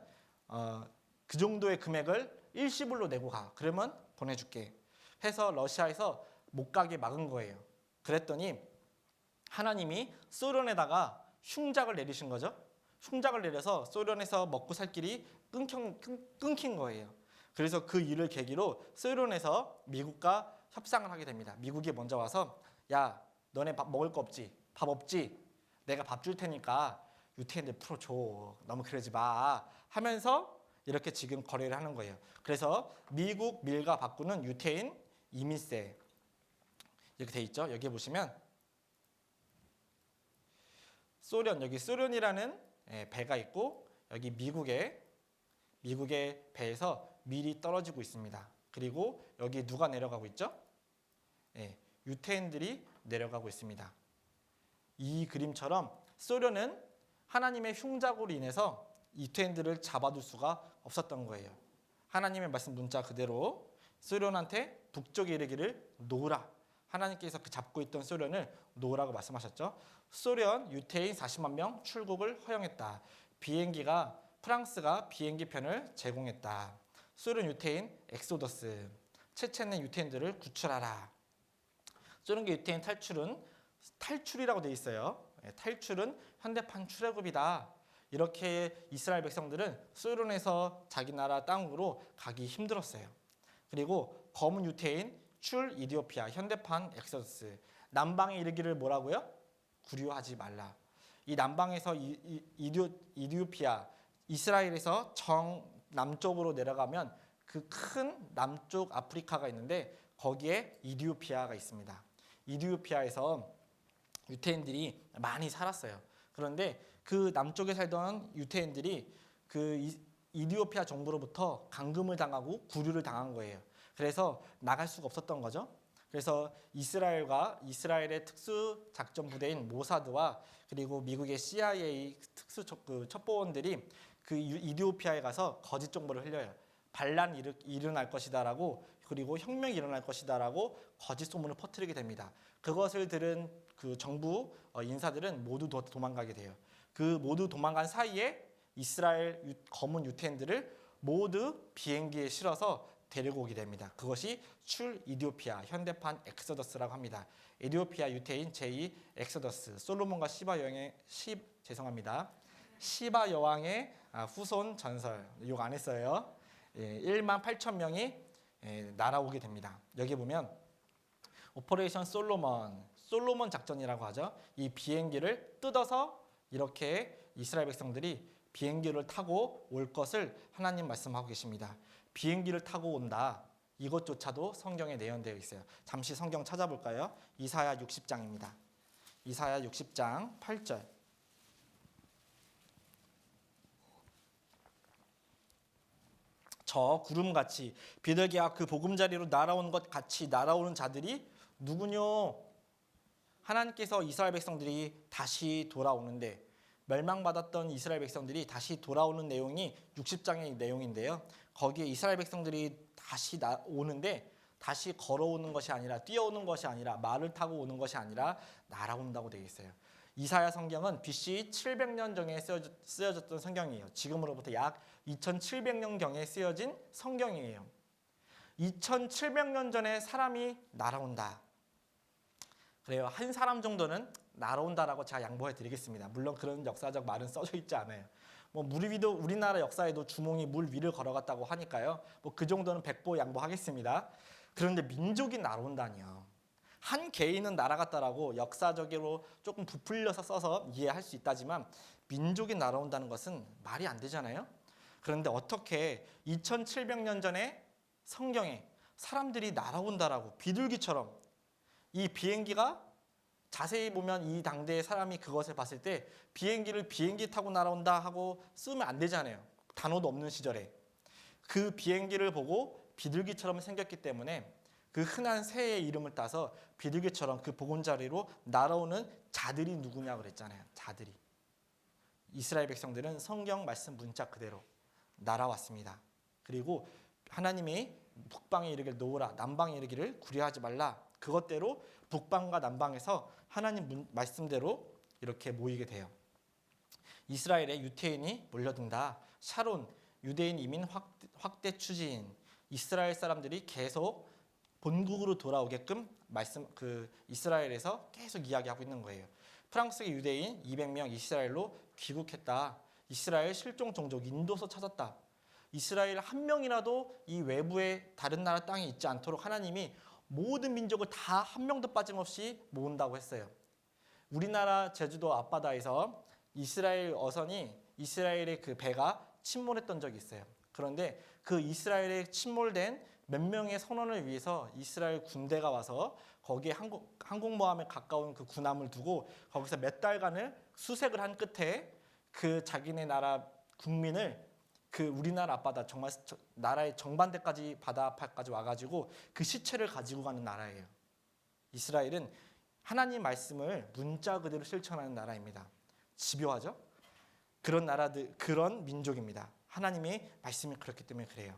그 정도의 금액을 일시불로 내고 가. 그러면 보내줄게. 해서 러시아에서 못 가게 막은 거예요. 그랬더니 하나님이 소련에다가 흉작을 내리신 거죠. 흉작을 내려서 소련에서 먹고 살 길이 끊긴 거예요. 그래서 그 일을 계기로 소련에서 미국과 협상을 하게 됩니다. 미국이 먼저 와서 야, 너네 밥 먹을 거 없지? 밥 없지? 내가 밥 줄 테니까 유태인들 풀어줘. 너무 그러지 마. 하면서 이렇게 지금 거래를 하는 거예요. 그래서 미국 밀과 바꾸는 유태인 이민세 이렇게 돼 있죠. 여기 보시면 여기 소련이라는 배가 있고 여기 미국의 배에서 밀이 떨어지고 있습니다. 그리고 여기 누가 내려가고 있죠? 유태인들이 내려가고 있습니다. 이 그림처럼 소련은 하나님의 흉작으로 인해서 유태인들을 잡아둘 수가 없었던 거예요. 하나님의 말씀 문자 그대로 소련한테 북쪽에 이르기를 놓으라. 하나님께서 그 잡고 있던 소련을 놓으라고 말씀하셨죠. 소련 유태인 40만 명 출국을 허용했다. 프랑스가 비행기편을 제공했다. 소련 유태인 엑소더스. 체첸의 유태인들을 구출하라. 소련계 유태인 탈출이라고 돼 있어요. 탈출은 현대판 출애굽이다. 이렇게 이스라엘 백성들은 소련에서 자기 나라 땅으로 가기 힘들었어요. 그리고 검은 유태인 출 이디오피아 현대판 엑소더스. 남방에 이르기를 뭐라고요? 구류하지 말라. 이 남방에서 이디오피아 이스라엘에서 정 남쪽으로 내려가면 그 큰 남쪽 아프리카가 있는데 거기에 이디오피아가 있습니다. 이디오피아에서 유태인들이 많이 살았어요. 그런데 그 남쪽에 살던 유태인들이 그 이디오피아 정부로부터 감금을 당하고 구류를 당한 거예요. 그래서 나갈 수가 없었던 거죠. 그래서 이스라엘의 특수 작전 부대인 모사드와 그리고 미국의 CIA 특수 첩보원들이 그 이디오피아에 가서 거짓 정보를 흘려요. 반란이 일어날 것이다라고 그리고 혁명이 일어날 것이다라고 거짓 소문을 퍼뜨리게 됩니다. 그것을 들은 그 정부 인사들은 모두 도망가게 돼요. 그 모두 도망간 사이에 이스라엘 검은 유태인들을 모두 비행기에 실어서 데리고 오게 됩니다. 그것이 출 이디오피아 현대판 엑소더스라고 합니다. 이디오피아 유태인 제2 엑소더스 솔로몬과 시바 여왕의 후손 전설. 욕 안 했어요. 1만 8천 명이 날아오게 됩니다. 여기 보면 오퍼레이션 솔로몬 작전이라고 하죠. 이 비행기를 뜯어서 이렇게 이스라엘 백성들이 비행기를 타고 올 것을 하나님 말씀하고 계십니다. 비행기를 타고 온다. 이것조차도 성경에 내연되어 있어요. 잠시 성경 찾아볼까요? 이사야 60장입니다. 이사야 60장 8절. 저 구름같이 비둘기가 그 보금자리로 날아온 것 같이 날아오는 자들이 누구뇨? 하나님께서 이스라엘 백성들이 다시 돌아오는데 멸망받았던 이스라엘 백성들이 다시 돌아오는 내용이 60장의 내용인데요. 거기에 이스라엘 백성들이 다시 오는데 다시 걸어오는 것이 아니라 뛰어오는 것이 아니라 말을 타고 오는 것이 아니라 날아온다고 되어 있어요. 이사야 성경은 BC 700년 전에 쓰여졌던 성경이에요. 지금으로부터 약 2700년경에 쓰여진 성경이에요. 2700년 전에 사람이 날아온다. 그래요. 한 사람 정도는 날아온다라고 제가 양보해 드리겠습니다. 물론 그런 역사적 말은 써져 있지 않아요. 뭐 물 위도 우리나라 역사에도 주몽이 물 위를 걸어갔다고 하니까요. 뭐 그 정도는 백보 양보하겠습니다. 그런데 민족이 날아온다니요. 한 개인은 날아갔다라고 역사적으로 조금 부풀려서 써서 이해할 수 있다지만 민족이 날아온다는 것은 말이 안 되잖아요. 그런데 어떻게 2700년 전에 성경에 사람들이 날아온다라고 비둘기처럼 이 비행기가 자세히 보면 이 당대의 사람이 그것을 봤을 때 비행기를 비행기 타고 날아온다 하고 쓰면 안 되잖아요. 단어도 없는 시절에. 그 비행기를 보고 비둘기처럼 생겼기 때문에 그 흔한 새의 이름을 따서 비둘기처럼 그 보금자리로 날아오는 자들이 누구냐 그랬잖아요. 자들이. 이스라엘 백성들은 성경 말씀 문자 그대로 날아왔습니다. 그리고 하나님이 북방에 이르기를 놓으라 남방에 이르기를 구려하지 말라. 그것대로 북방과 남방에서 하나님 말씀대로 이렇게 모이게 돼요. 이스라엘에 유태인이 몰려든다. 샤론 유대인 이민 확대 추진. 이스라엘 사람들이 계속 본국으로 돌아오게끔 이스라엘에서 계속 이야기하고 있는 거예요. 프랑스의 유대인 200명 이스라엘로 귀국했다. 이스라엘 실종 종족 인도서 찾았다. 이스라엘 한 명이라도 이 외부의 다른 나라 땅에 있지 않도록 하나님이 모든 민족을 다 한 명도 빠짐없이 모은다고 했어요. 우리나라 제주도 앞바다에서 이스라엘 어선이 이스라엘의 그 배가 침몰했던 적이 있어요. 그런데 그 이스라엘에 침몰된 몇 명의 선원을 위해서 이스라엘 군대가 와서 거기에 항공모함에 가까운 그 군함을 두고 거기서 몇 달간을 수색을 한 끝에 그 자기네 나라 국민을 그 우리나라 앞바다 정말 나라의 정반대까지 바다 앞까지 와가지고 그 시체를 가지고 가는 나라예요. 이스라엘은 하나님 말씀을 문자 그대로 실천하는 나라입니다. 집요하죠? 그런 나라들, 그런 민족입니다. 하나님의 말씀이 그렇기 때문에 그래요.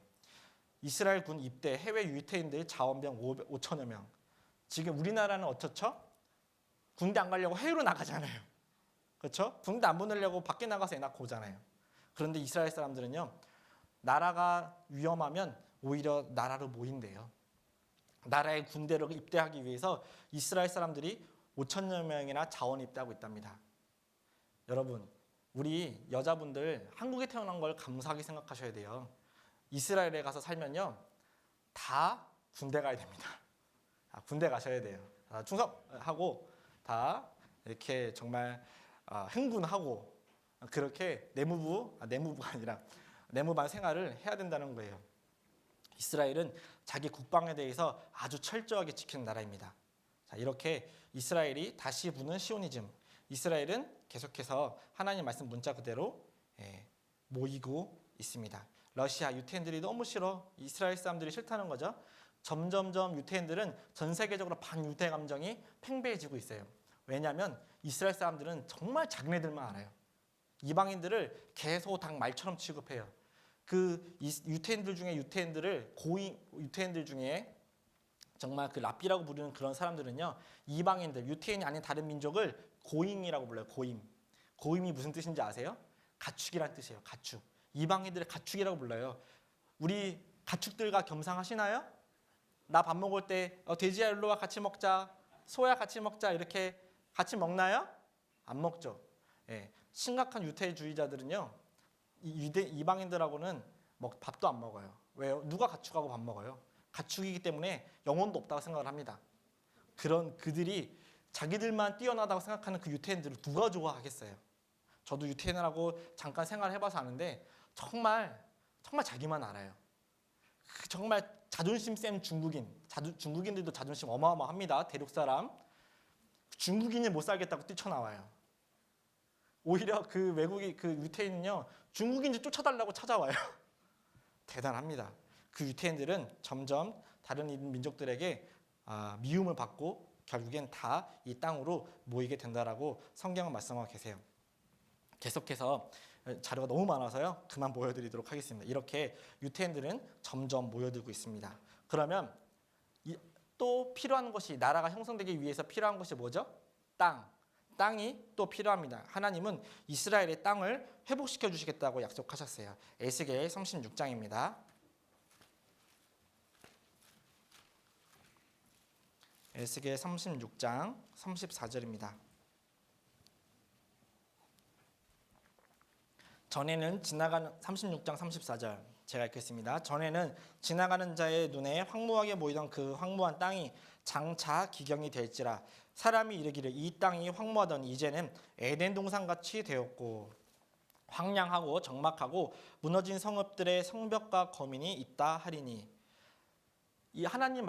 이스라엘 군 입대 해외 유태인들 자원병 5천여 명. 지금 우리나라는 어떻죠? 군대 안 가려고 해외로 나가잖아요. 그렇죠? 군대 안 보내려고 밖에 나가서 애 낳고 오잖아요. 그런데 이스라엘 사람들은요. 나라가 위험하면 오히려 나라로 모인대요. 나라의 군대로 입대하기 위해서 이스라엘 사람들이 5천여 명이나 자원 입대하고 있답니다. 여러분, 우리 여자분들 한국에 태어난 걸 감사하게 생각하셔야 돼요. 이스라엘에 가서 살면요. 다 군대 가야 됩니다. 군대 가셔야 돼요. 충성하고 다 이렇게 정말 행군하고 그렇게 내무부가 아니라 내무반 생활을 해야 된다는 거예요. 이스라엘은 자기 국방에 대해서 아주 철저하게 지키는 나라입니다. 자, 이렇게 이스라엘이 다시 부는 시오니즘. 이스라엘은 계속해서 하나님 말씀 문자 그대로 모이고 있습니다. 러시아 유태인들이 너무 싫어. 이스라엘 사람들이 싫다는 거죠. 점점점 유태인들은 전 세계적으로 반유대 감정이 팽배해지고 있어요. 왜냐하면 이스라엘 사람들은 정말 자기네들만 알아요. 이방인들을 개소당 말처럼 취급해요. 그 유태인들 중에 유태인들 중에 정말 그 랍비라고 부르는 그런 사람들은요. 이방인들, 유태인이 아닌 다른 민족을 고임이라고 불러요. 고임. 고임이 무슨 뜻인지 아세요? 가축이란 뜻이에요. 가축. 이방인들의 가축이라고 불러요. 우리 가축들과 겸상하시나요? 나 밥 먹을 때 돼지야 일로 와 같이 먹자. 소야 같이 먹자. 이렇게 같이 먹나요? 안 먹죠. 예. 심각한 유태주의자들은요. 이방인들하고는 밥도 안 먹어요. 왜요? 누가 가축하고 밥 먹어요? 가축이기 때문에 영혼도 없다고 생각을 합니다. 그런 그들이 자기들만 뛰어나다고 생각하는 그 유태인들을 누가 좋아하겠어요? 저도 유태인하고 잠깐 생활해봐서 아는데 정말 자기만 알아요. 정말 자존심 센 중국인들도 자존심 어마어마합니다. 대륙 사람. 중국인이 못 살겠다고 뛰쳐나와요. 오히려 그 유태인은요. 중국인들 쫓아달라고 찾아와요. 대단합니다. 그 유태인들은 점점 다른 민족들에게 미움을 받고 결국엔 다 이 땅으로 모이게 된다라고 성경은 말씀하고 계세요. 계속해서 자료가 너무 많아서요. 그만 보여드리도록 하겠습니다. 이렇게 유태인들은 점점 모여들고 있습니다. 그러면 또 필요한 것이 나라가 형성되기 위해서 필요한 것이 뭐죠? 땅이 또 필요합니다. 하나님은 이스라엘의 땅을 회복시켜 주시겠다고 약속하셨어요. 에스겔 36장입니다. 에스겔 36장 34절입니다. 전에는 지나가는 36장 34절 제가 읽겠습니다. 전에는 지나가는 자의 눈에 황무하게 보이던 그 황무한 땅이 장차 기경이 될지라 사람이 이르기를 이 땅이 황무하더니 이제는 에덴 동산같이 되었고 황량하고 적막하고 무너진 성읍들의 성벽과 거민이 있다 하리니 이 하나님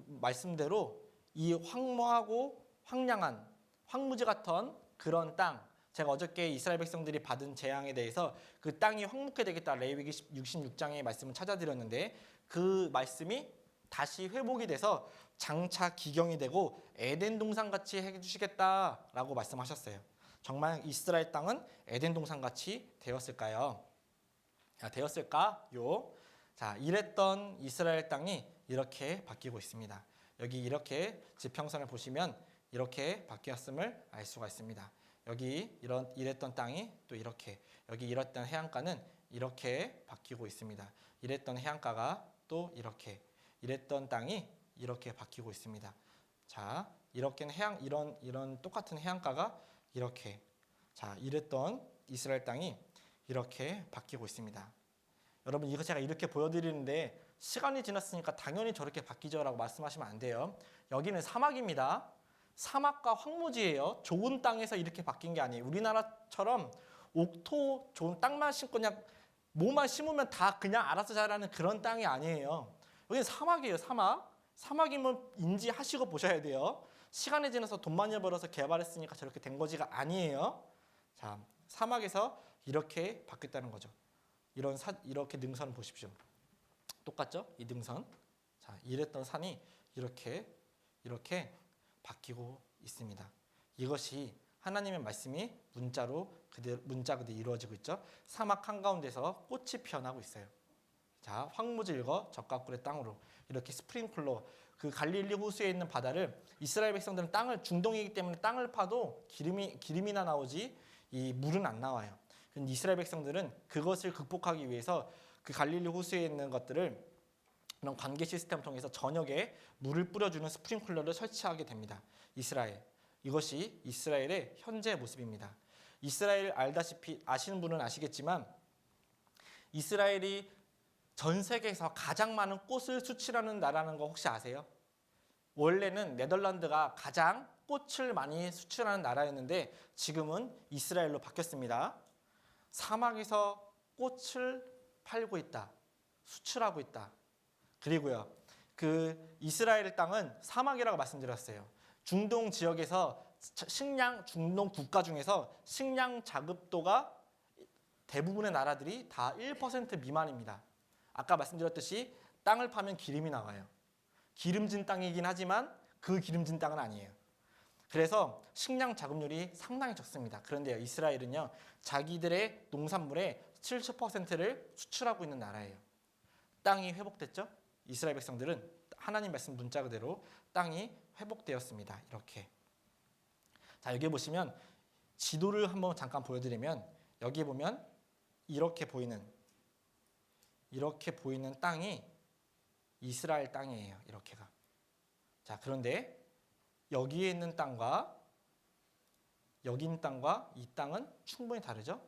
말씀대로 이 황무하고 황량한 황무지 같은 그런 땅 제가 어저께 이스라엘 백성들이 받은 재앙에 대해서 그 땅이 황무케 되겠다 레위기 66장의 말씀을 찾아드렸는데 그 말씀이 다시 회복이 돼서 장차 기경이 되고 에덴 동산같이 해주시겠다라고 말씀하셨어요. 정말 이스라엘 땅은 에덴 동산같이 되었을까요? 되었을까요? 자, 이랬던 이스라엘 땅이 이렇게 바뀌고 있습니다. 여기 이렇게 지평선을 보시면 이렇게 바뀌었음을 알 수가 있습니다. 여기 이랬던 땅이 또 이렇게 여기 이랬던 해안가는 이렇게 바뀌고 있습니다. 이랬던 해안가가 또 이랬던 땅이 이렇게 바뀌고 있습니다. 자, 이렇게는 이런 똑같은 해안가가 이렇게 자, 이랬던 이스라엘 땅이 이렇게 바뀌고 있습니다. 여러분 이거 제가 이렇게 보여드리는데 시간이 지났으니까 당연히 저렇게 바뀌죠라고 말씀하시면 안 돼요. 여기는 사막입니다. 사막과 황무지예요. 좋은 땅에서 이렇게 바뀐 게 아니에요. 우리나라처럼 옥토 좋은 땅만 심고 그냥 뭐만 심으면 다 그냥 알아서 자라는 그런 땅이 아니에요. 여기는 사막이에요. 사막이면 인지하시고 보셔야 돼요. 시간이 지나서 돈 많이 벌어서 개발했으니까 저렇게 된 거지가 아니에요. 자, 사막에서 이렇게 바뀌었다는 거죠. 이렇게 능선을 보십시오. 똑같죠? 이 능선. 자, 이랬던 산이 이렇게 바뀌고 있습니다. 이것이 하나님의 말씀이 문자 그대로 이루어지고 있죠. 사막 한가운데서 꽃이 피어나고 있어요. 자, 황무질거 적각굴의 땅으로 이렇게 스프링클러 그 갈릴리 호수에 있는 바다를 이스라엘 백성들은 땅을 중동이기 때문에 땅을 파도 기름이나 나오지 이 물은 안 나와요. 근데 이스라엘 백성들은 그것을 극복하기 위해서 그 갈릴리 호수에 있는 것들을 이런 관계 시스템을 통해서 저녁에 물을 뿌려주는 스프링클러를 설치하게 됩니다. 이것이 이스라엘의 현재 모습입니다. 이스라엘 아시는 분은 아시겠지만 이스라엘이 전 세계에서 가장 많은 꽃을 수출하는 나라는 거 혹시 아세요? 원래는 네덜란드가 가장 꽃을 많이 수출하는 나라였는데 지금은 이스라엘로 바뀌었습니다. 사막에서 꽃을 팔고 있다. 수출하고 있다. 그리고요. 그 이스라엘 땅은 사막이라고 말씀드렸어요. 중동 지역에서 중동 국가 중에서 식량 자급도가 대부분의 나라들이 다 1% 미만입니다. 아까 말씀드렸듯이 땅을 파면 기름이 나와요. 기름진 땅이긴 하지만 그 기름진 땅은 아니에요. 그래서 식량 자급률이 상당히 적습니다. 그런데 이스라엘은요. 자기들의 농산물의 70%를 수출하고 있는 나라예요. 땅이 회복됐죠? 이스라엘 백성들은 하나님 말씀 문자 그대로 땅이 회복되었습니다. 이렇게. 자, 여기 보시면 지도를 한번 잠깐 보여드리면 여기 보면 이렇게 보이는 땅이 이스라엘 땅이에요. 이렇게가. 자, 그런데 여기에 있는 땅과 여기 있는 땅과 이 땅은 충분히 다르죠?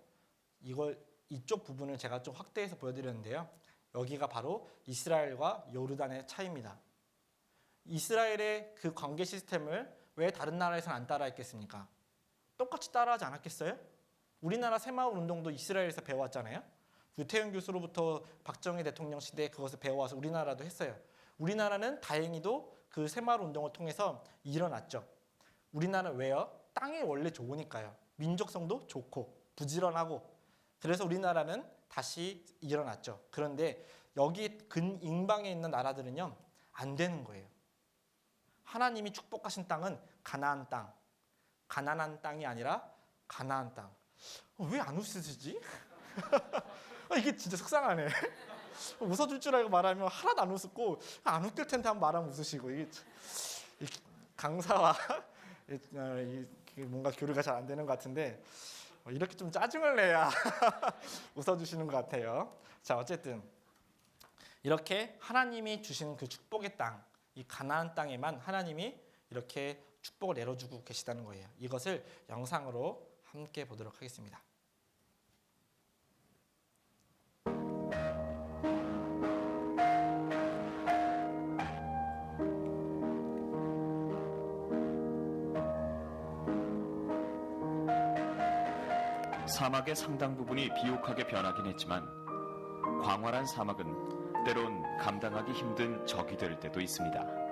이쪽 부분을 제가 좀 확대해서 보여드렸는데요. 여기가 바로 이스라엘과 요르단의 차이입니다. 이스라엘의 그 관계 시스템을 왜 다른 나라에서는 안 따라했겠습니까? 똑같이 따라하지 않았겠어요? 우리나라 새마을 운동도 이스라엘에서 배워왔잖아요. 유태영 교수로부터 박정희 대통령 시대에 그것을 배워와서 우리나라도 했어요. 우리나라는 다행히도 그 새마을 운동을 통해서 일어났죠. 우리나라는 왜요? 땅이 원래 좋으니까요. 민족성도 좋고 부지런하고 그래서 우리나라는 다시 일어났죠. 그런데 여기 근인방에 있는 나라들은요. 안 되는 거예요. 하나님이 축복하신 땅은 가나안 땅. 가난한 땅이 아니라 가나안 땅. 왜 안 웃으시지? 이게 진짜 속상하네. 웃어줄 줄 알고 말하면 하나도 안 웃었고 안 웃길 텐데 한번 말하면 웃으시고 이 강사와 뭔가 교류가 잘 안 되는 것 같은데 이렇게 좀 짜증을 내야 웃어주시는 것 같아요. 자, 어쨌든 이렇게 하나님이 주시는 그 축복의 땅, 이 가나안 땅에만 하나님이 이렇게 축복을 내려주고 계시다는 거예요. 이것을 영상으로 함께 보도록 하겠습니다. 사막의 상당 부분이 비옥하게 변하긴 했지만 광활한 사막은 때론 감당하기 힘든 적이 될 때도 있습니다.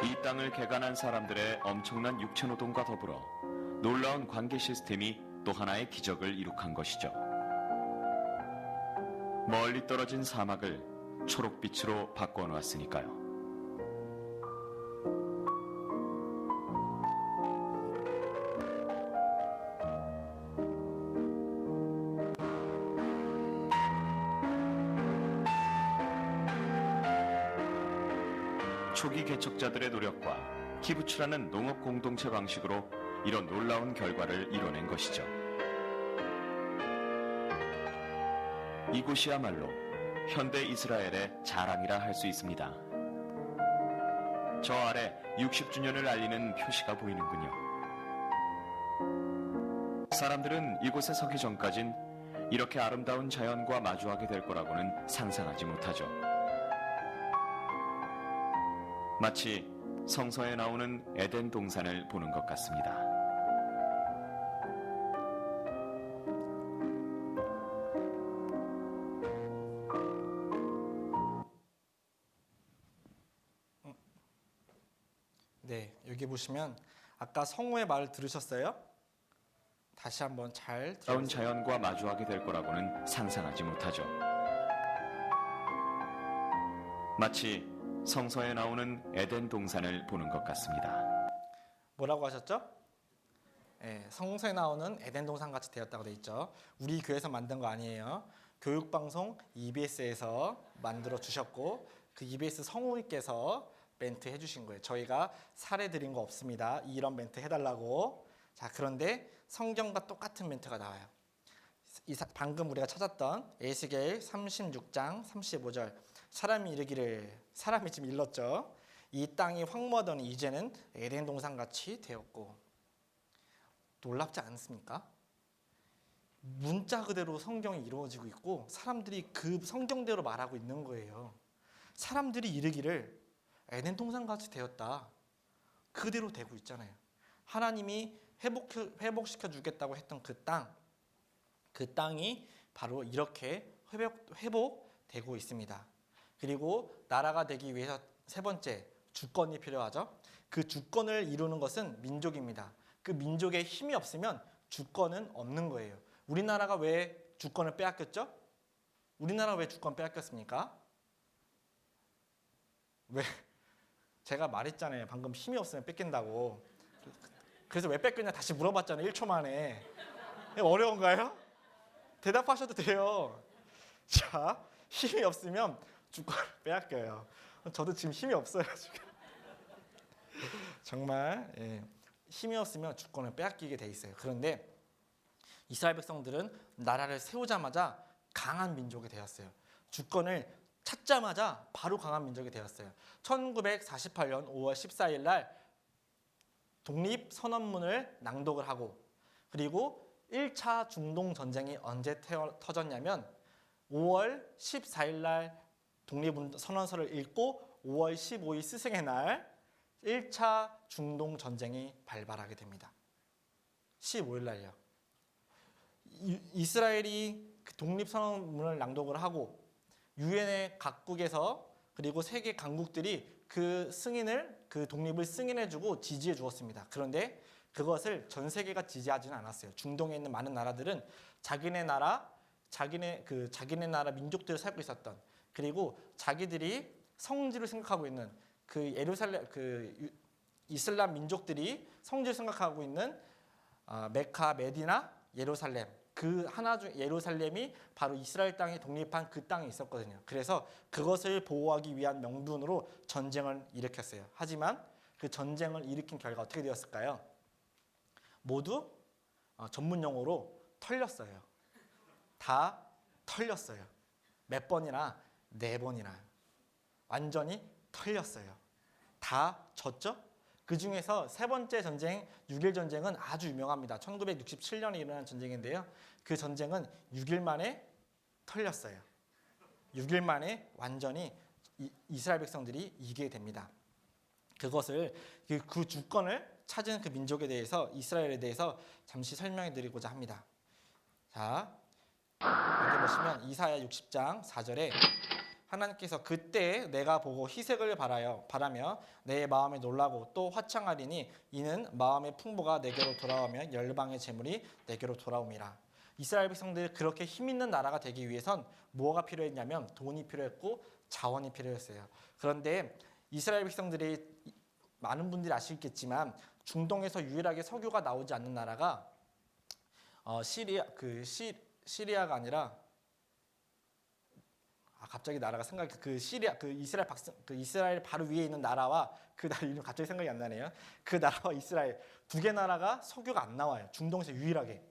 이 땅을 개간한 사람들의 엄청난 육체노동과 더불어 놀라운 관계 시스템이 또 하나의 기적을 이룩한 것이죠. 멀리 떨어진 사막을 초록빛으로 바꿔놓았으니까요. 초기 개척자들의 노력과 키부츠라는 농업 공동체 방식으로 이런 놀라운 결과를 이뤄낸 것이죠. 이곳이야말로 현대 이스라엘의 자랑이라 할 수 있습니다. 저 아래 60주년을 알리는 표시가 보이는군요. 사람들은 이곳에 서기 전까진 이렇게 아름다운 자연과 마주하게 될 거라고는 상상하지 못하죠. 마치 성서에 나오는 에덴 동산을 보는 것 같습니다. 네, 여기 보시면 아까 성우의 말을 들으셨어요? 다시 한번 잘 아름다운 들어보세요. 자연과 마주하게 될 거라고는 상상하지 못하죠. 마치 성서에 나오는 에덴 동산을 보는 것 같습니다. 뭐라고 하셨죠? 네, 성서에 나오는 에덴 동산 같이 되었다고 돼 있죠. 우리 교회에서 만든 거 아니에요. 교육방송 EBS에서 만들어 주셨고 그 EBS 성우님께서 멘트 해주신 거예요. 저희가 사례 드린 거 없습니다. 이런 멘트 해달라고. 자, 그런데 성경과 똑같은 멘트가 나와요. 방금 우리가 찾았던 에스겔 36장 35절 사람이 이르기를, 사람이 지금 일렀죠. 이 땅이 황무하더니 이제는 에덴 동산 같이 되었고. 놀랍지 않습니까? 문자 그대로 성경이 이루어지고 있고 사람들이 그 성경대로 말하고 있는 거예요. 사람들이 이르기를 에덴 동산 같이 되었다. 그대로 되고 있잖아요. 하나님이 회복시켜 주겠다고 했던 그 땅이 바로 이렇게 회복되고 있습니다. 그리고 나라가 되기 위해서 세 번째 주권이 필요하죠. 그 주권을 이루는 것은 민족입니다. 그 민족의 힘이 없으면 주권은 없는 거예요. 우리나라가 왜 주권을 빼앗겼죠? 우리나라 왜 주권 빼앗겼습니까? 왜? 제가 말했잖아요. 방금 힘이 없으면 뺏긴다고. 그래서 왜 뺏겼냐 다시 물어봤잖아요. 1초 만에. 어려운가요? 대답하셔도 돼요. 자, 힘이 없으면 주권을 빼앗겨요. 저도 지금 힘이 없어요. 지금. 정말 힘이 없으면 주권을 빼앗기게 돼 있어요. 그런데 이스라엘 백성들은 나라를 세우자마자 강한 민족이 되었어요. 주권을 찾자마자 바로 강한 민족이 되었어요. 1948년 5월 14일 날 독립선언문을 낭독을 하고 그리고 1차 중동전쟁이 언제 터졌냐면 5월 14일 날 독립선언서를 읽고 5월 15일 스승의 날 1차 중동전쟁이 발발하게 됩니다. 15일 날요. 이스라엘이 독립선언문을 낭독을 하고 유엔의 각국에서 그리고 세계 강국들이 그 독립을 승인해주고 지지해 주었습니다. 그런데 그것을 전 세계가 지지하지는 않았어요. 중동에 있는 많은 나라들은 자기네 나라 민족들을 살고 있었던 그리고 자기들이 성지를 생각하고 있는 이슬람 민족들이 성지를 생각하고 있는 메카, 메디나, 예루살렘 그 하나 중 예루살렘이 바로 이스라엘 땅이 독립한 그 땅에 있었거든요. 그래서 그것을 보호하기 위한 명분으로 전쟁을 일으켰어요. 하지만 그 전쟁을 일으킨 결과 어떻게 되었을까요? 모두 전문 용어로 털렸어요. 다 털렸어요. 몇 번이나? 4번이나. 완전히 털렸어요. 다 졌죠? 그 중에서 세 번째 전쟁, 6.1 전쟁은 아주 유명합니다. 1967년에 일어난 전쟁인데요. 그 전쟁은 6일 만에 털렸어요. 6일 만에 완전히 이스라엘 백성들이 이기게 됩니다. 그것을 그 주권을 찾은 그 민족에 대해서 이스라엘에 대해서 잠시 설명해 드리고자 합니다. 자, 여기 보시면 이사야 60장 4절에 하나님께서 그때 내가 보고 희색을 바라며 내 마음에 놀라고 또 화창하리니 이는 마음의 풍부가 내게로 돌아오며 열방의 재물이 내게로 돌아옴이라. 이스라엘 백성들이 그렇게 힘 있는 나라가 되기 위해선 뭐가 필요했냐면 돈이 필요했고 자원이 필요했어요. 그런데 이스라엘 백성들이 많은 분들이 아시겠지만 중동에서 유일하게 석유가 나오지 않는 나라가 시리아가 아니라 갑자기 나라가 생각이 이스라엘 바로 위에 있는 나라와 그 나라 이름 갑자기 생각이 안 나네요. 그 나라와 이스라엘 두 개 나라가 석유가 안 나와요. 중동에서 유일하게.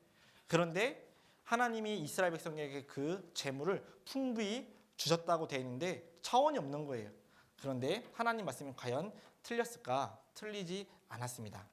그런데 하나님이 이스라엘 백성에게 그 재물을 풍부히 주셨다고 되어 있는데 차원이 없는 거예요. 그런데 하나님 말씀이 과연 틀렸을까? 틀리지 않았습니다.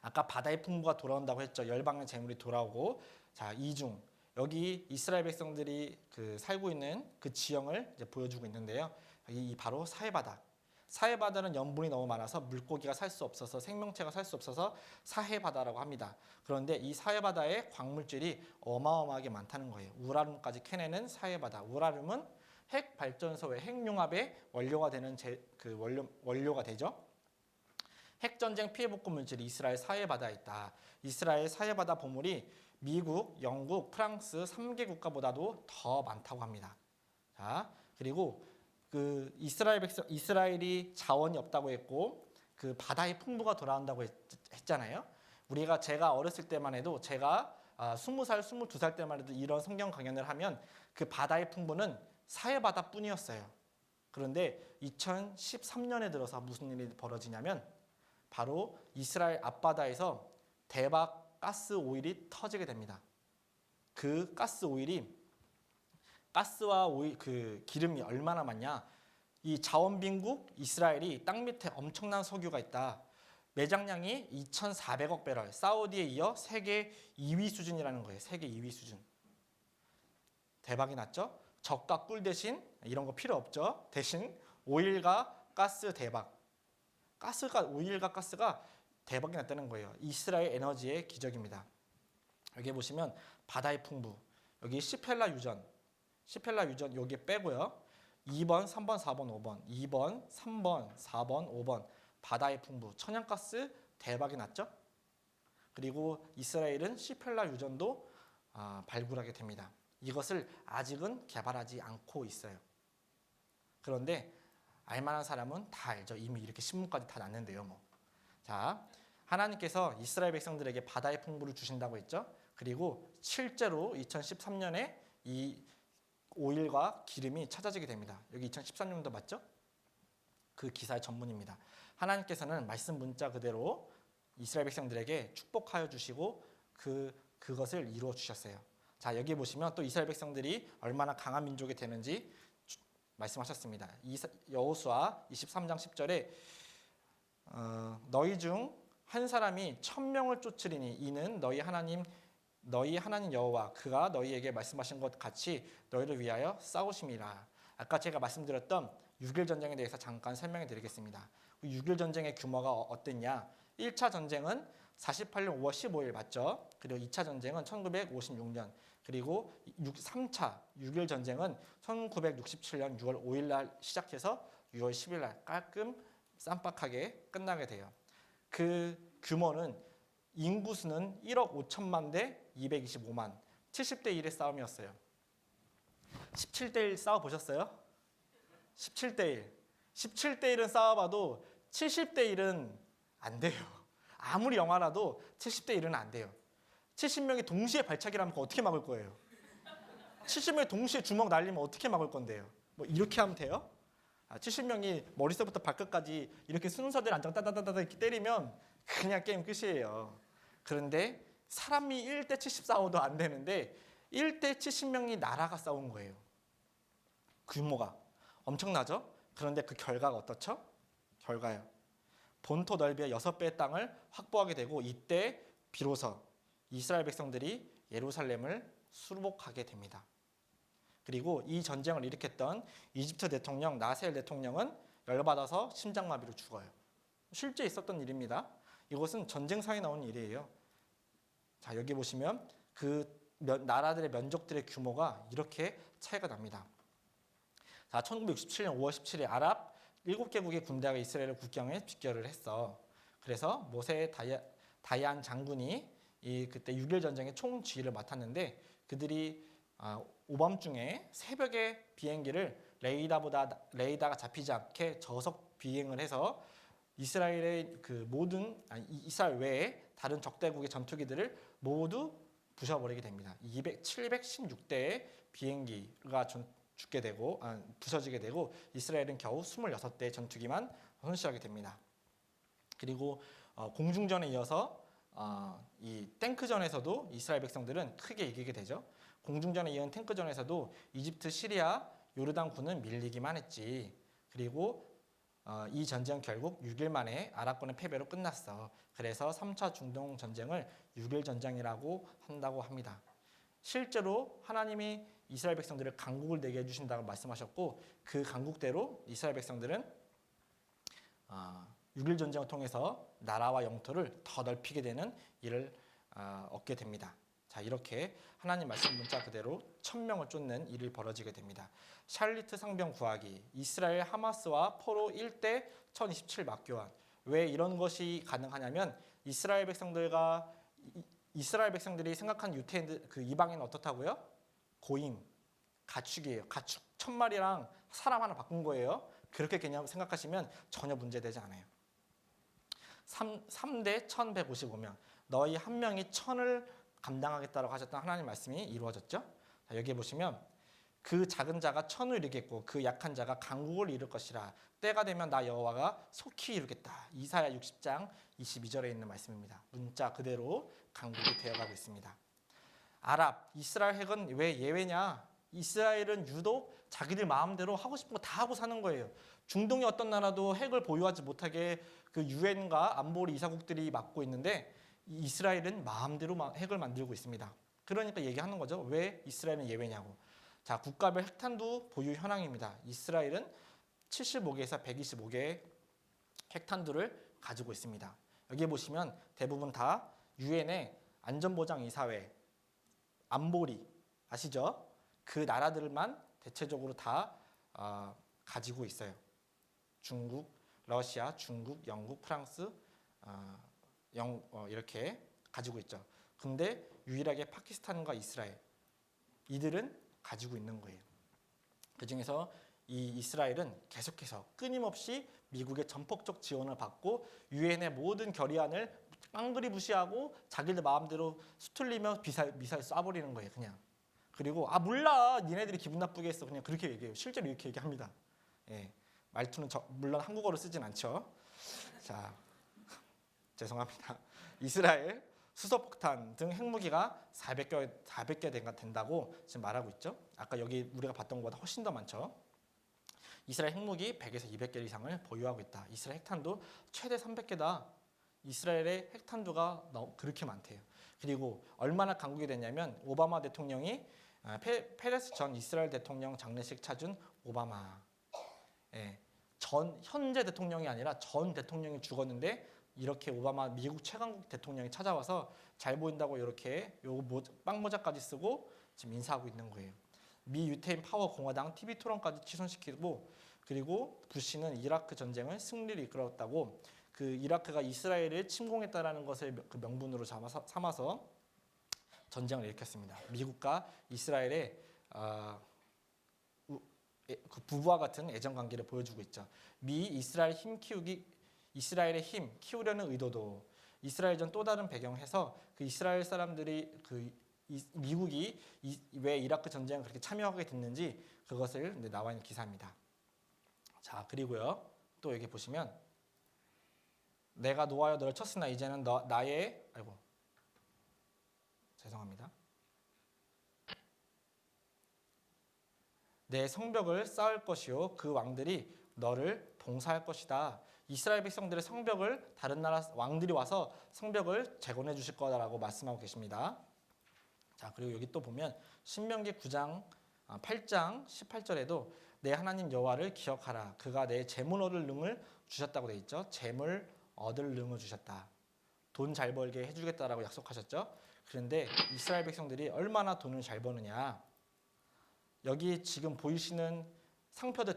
아까 바다의 풍부가 돌아온다고 했죠. 열방의 재물이 돌아오고. 자, 이중 여기 이스라엘 백성들이 살고 있는 그 지형을 이제 보여주고 있는데요. 이 바로 사해바다. 사해바다는 염분이 너무 많아서 물고기가 살 수 없어서 생명체가 살 수 없어서 사해바다라고 합니다. 그런데 이 사해바다에 광물질이 어마어마하게 많다는 거예요. 우라늄까지 캐내는 사해바다. 우라늄은 핵 발전소의 핵융합의 원료가 되는 원료가 되죠. 핵전쟁 피해복구 물질이 이스라엘 사해바다에 있다. 이스라엘 사해바다 보물이 미국, 영국, 프랑스 3개 국가보다도 더 많다고 합니다. 자, 그리고 이스라엘이 자원이 없다고 했고 그 바다의 풍부가 돌아온다고 했잖아요. 제가 어렸을 때만 해도 제가 20살, 22살 때만 해도 이런 성경 강연을 하면 그 바다의 풍부는 사해바다뿐이었어요. 그런데 2013년에 들어서 무슨 일이 벌어지냐면 바로 이스라엘 앞바다에서 대박 가스 오일이 터지게 됩니다. 그 가스 오일이 가스와 오일 기름이 얼마나 많냐? 이 자원빈국 이스라엘이 땅 밑에 엄청난 석유가 있다. 매장량이 2,400억 배럴, 사우디에 이어 세계 2위 수준이라는 거예요. 세계 2위 수준. 대박이 났죠? 적과 꿀 대신 이런 거 필요 없죠. 대신 오일과 가스 대박. 오일과 가스가 대박이 났다는 거예요. 이스라엘 에너지의 기적입니다. 여기 보시면 바다의 풍부. 여기 시펠라 유전 여기 빼고요. 2번, 3번, 4번, 5번. 2번, 3번, 4번, 5번. 바다의 풍부. 천연가스 대박이 났죠. 그리고 이스라엘은 시펠라 유전도 발굴하게 됩니다. 이것을 아직은 개발하지 않고 있어요. 그런데 알만한 사람은 다 알죠. 이미 이렇게 신문까지 다 났는데요. 자, 하나님께서 이스라엘 백성들에게 바다의 풍부를 주신다고 했죠. 그리고 실제로 2013년에 이 오일과 기름이 찾아지게 됩니다. 여기 2013년도 맞죠? 그 기사의 전문입니다. 하나님께서는 말씀 문자 그대로 이스라엘 백성들에게 축복하여 주시고 그것을 이루어 주셨어요. 자, 여기 보시면 또 이스라엘 백성들이 얼마나 강한 민족이 되는지 말씀하셨습니다. 여호수아 23장 10절에 너희 중 한 사람이 1000명을 쫓으리니 이는 너희 하나님 여호와 그가 너희에게 말씀하신 것 같이 너희를 위하여 싸우심이라. 아까 제가 말씀드렸던 6.1 전쟁에 대해서 잠깐 설명해 드리겠습니다. 6.1 전쟁의 규모가 어땠냐? 1차 전쟁은 48년 5월 15일 맞죠? 그리고 2차 전쟁은 1956년, 그리고 3차 6.1 전쟁은 1967년 6월 5일 날 시작해서 6월 10일 날 깔끔 쌈박하게 끝나게 돼요. 그 규모는 인구수는 1억 5천만 대 225만, 70대 1의 싸움이었어요. 17대 1 싸워보셨어요? 17대 1. 17대 1은 싸워봐도 70대 1은 안 돼요. 아무리 영화라도 70대 1은 안 돼요. 70명이 동시에 발차기를 하면 어떻게 막을 거예요? 70명이 동시에 주먹 날리면 어떻게 막을 건데요? 뭐 이렇게 하면 돼요? 70명이 머릿속부터 발끝까지 이렇게 순서대로 안장 따다다다 이렇게 때리면 그냥 게임 끝이에요. 그런데 사람이 1대 70 싸워도 안 되는데 1대 70명이 나라가 싸운 거예요. 규모가 엄청나죠? 그런데 그 결과가 어떻죠? 결과요. 본토 넓이의 6배의 땅을 확보하게 되고 이때 비로소 이스라엘 백성들이 예루살렘을 수복하게 됩니다. 그리고 이 전쟁을 일으켰던 이집트 대통령 나셀 대통령은 열받아서 심장마비로 죽어요. 실제 있었던 일입니다. 이것은 전쟁상에 나온 일이에요. 자, 여기 보시면 그 나라들의 면적들의 규모가 이렇게 차이가 납니다. 자, 1967년 5월 17일 아랍 7개국의 군대가 이스라엘 국경에 집결을 했어. 그래서 모세 다얀 장군이 그때 6.1 전쟁의 총지휘를 맡았는데 그들이 오밤중에 새벽에 비행기를 레이더가 잡히지 않게 저속 비행을 해서 이스라엘의 이스라엘 외에 다른 적대국의 전투기들을 모두 부셔버리게 됩니다. 716대의 비행기가 부서지게 되고 이스라엘은 겨우 26대의 전투기만 손실하게 됩니다. 그리고 공중전에 이어서 이 탱크전에서도 이스라엘 백성들은 크게 이기게 되죠. 공중전에 이은 탱크전에서도 이집트, 시리아, 요르단군은 밀리기만 했지. 그리고 이 전쟁 결국 6일 만에 아랍군의 패배로 끝났어. 그래서 3차 중동 전쟁을 6.1 전쟁이라고 한다고 합니다. 실제로 하나님이 이스라엘 백성들을 강국을 되게 해주신다고 말씀하셨고 그 강국대로 이스라엘 백성들은 6.1 전쟁을 통해서 나라와 영토를 더 넓히게 되는 일을 얻게 됩니다. 자, 이렇게 하나님 말씀 문자 그대로 1000명을 쫓는 일이 벌어지게 됩니다. 샬리트 상병 구하기, 이스라엘 하마스와 포로 1대 1027 맞교환. 왜 이런 것이 가능하냐면 이스라엘 백성들이 생각한 유태인들 그 이방인은 어떻다고요? 고임, 가축이에요. 가축 1000마리랑 사람 하나 바꾼 거예요. 그렇게 개념 생각하시면 전혀 문제되지 않아요. 3대 1155명. 너희 한 명이 1000을 감당하겠다라고 하셨던 하나님 말씀이 이루어졌죠. 자, 여기 보시면 그 작은 자가 1000을 이루겠고 그 약한 자가 강국을 이룰 것이라. 때가 되면 나 여호와가 속히 이루겠다. 이사야 60장 22절에 있는 말씀입니다. 문자 그대로 강국이 되어가고 있습니다. 아랍, 이스라엘 핵은 왜 예외냐? 이스라엘은 유독 자기들 마음대로 하고 싶은 거 다 하고 사는 거예요. 중동의 어떤 나라도 핵을 보유하지 못하게 그 유엔과 안보리 이사국들이 막고 있는데 이스라엘은 마음대로 핵을 만들고 있습니다. 그러니까 얘기하는 거죠. 왜 이스라엘은 예외냐고. 자, 국가별 핵탄두 보유 현황입니다. 이스라엘은 75개에서 125개의 핵탄두를 가지고 있습니다. 여기 보시면 대부분 다 유엔의 안전보장이사회, 안보리 아시죠? 그 나라들만 대체적으로 다 가지고 있어요. 중국, 러시아, 중국, 영국, 프랑스, 이렇게 가지고 있죠. 근데 유일하게 파키스탄과 이스라엘 이들은 가지고 있는 거예요. 그중에서 이 이스라엘은 계속해서 끊임없이 미국의 전폭적 지원을 받고 유엔의 모든 결의안을 깡그리 무시하고 자기들 마음대로 수틀리며 미사일 쏴버리는 거예요. 그냥. 그리고 몰라 니네들이 기분 나쁘게 했어. 그냥 그렇게 얘기해요. 실제로 이렇게 얘기합니다. 예. 말투는 물론 한국어로 쓰진 않죠. 자, 죄송합니다. 이스라엘 수소폭탄 등 핵무기가 400개 된다고 지금 말하고 있죠. 아까 여기 우리가 봤던 것보다 훨씬 더 많죠. 이스라엘 핵무기 100에서 200개 이상을 보유하고 있다. 이스라엘 핵탄두 최대 300개다. 이스라엘의 핵탄두가 그렇게 많대요. 그리고 얼마나 강국이 됐냐면 오바마 대통령이 페레스 전 이스라엘 대통령 장례식 찾은 오바마. 예, 현재 대통령이 아니라 전 대통령이 죽었는데 이렇게 오바마 미국 최강국 대통령이 찾아와서 잘 보인다고 이렇게 빵모자까지 쓰고 지금 인사하고 있는 거예요. 미 유태인 파워 공화당 TV 토론까지 취소시키고 그리고 부시는 이라크 전쟁을 승리를 이끌었다고 그 이라크가 이스라엘을 침공했다라는 것을 그 명분으로 삼아서 전쟁을 일으켰습니다. 미국과 이스라엘의 그 부부와 같은 애정 관계를 보여주고 있죠. 이스라엘의 힘 키우려는 의도도 이스라엘전 또 다른 배경해서 그 이스라엘 사람들이 미국이 왜 이라크 전쟁을 그렇게 참여하게 됐는지 그것을 나와 있는 기사입니다. 자, 그리고요. 또 여기 보시면 내가 노하여 너를 쳤으나 이제는 나의 죄송합니다. 내 성벽을 쌓을 것이요 그 왕들이 너를 봉사할 것이다. 이스라엘 백성들의 성벽을 다른 나라 왕들이 와서 성벽을 재건해 주실 거다라고 말씀하고 계십니다. 자, 그리고 여기 또 보면 신명기 9장 8장 18절에도 내 하나님 여호와를 기억하라. 그가 내 재물 얻을 능을 주셨다고 돼 있죠. 재물 얻을 능을 주셨다. 돈 잘 벌게 해주겠다라고 약속하셨죠. 그런데 이스라엘 백성들이 얼마나 돈을 잘 버느냐. 여기 지금 보이시는 상표들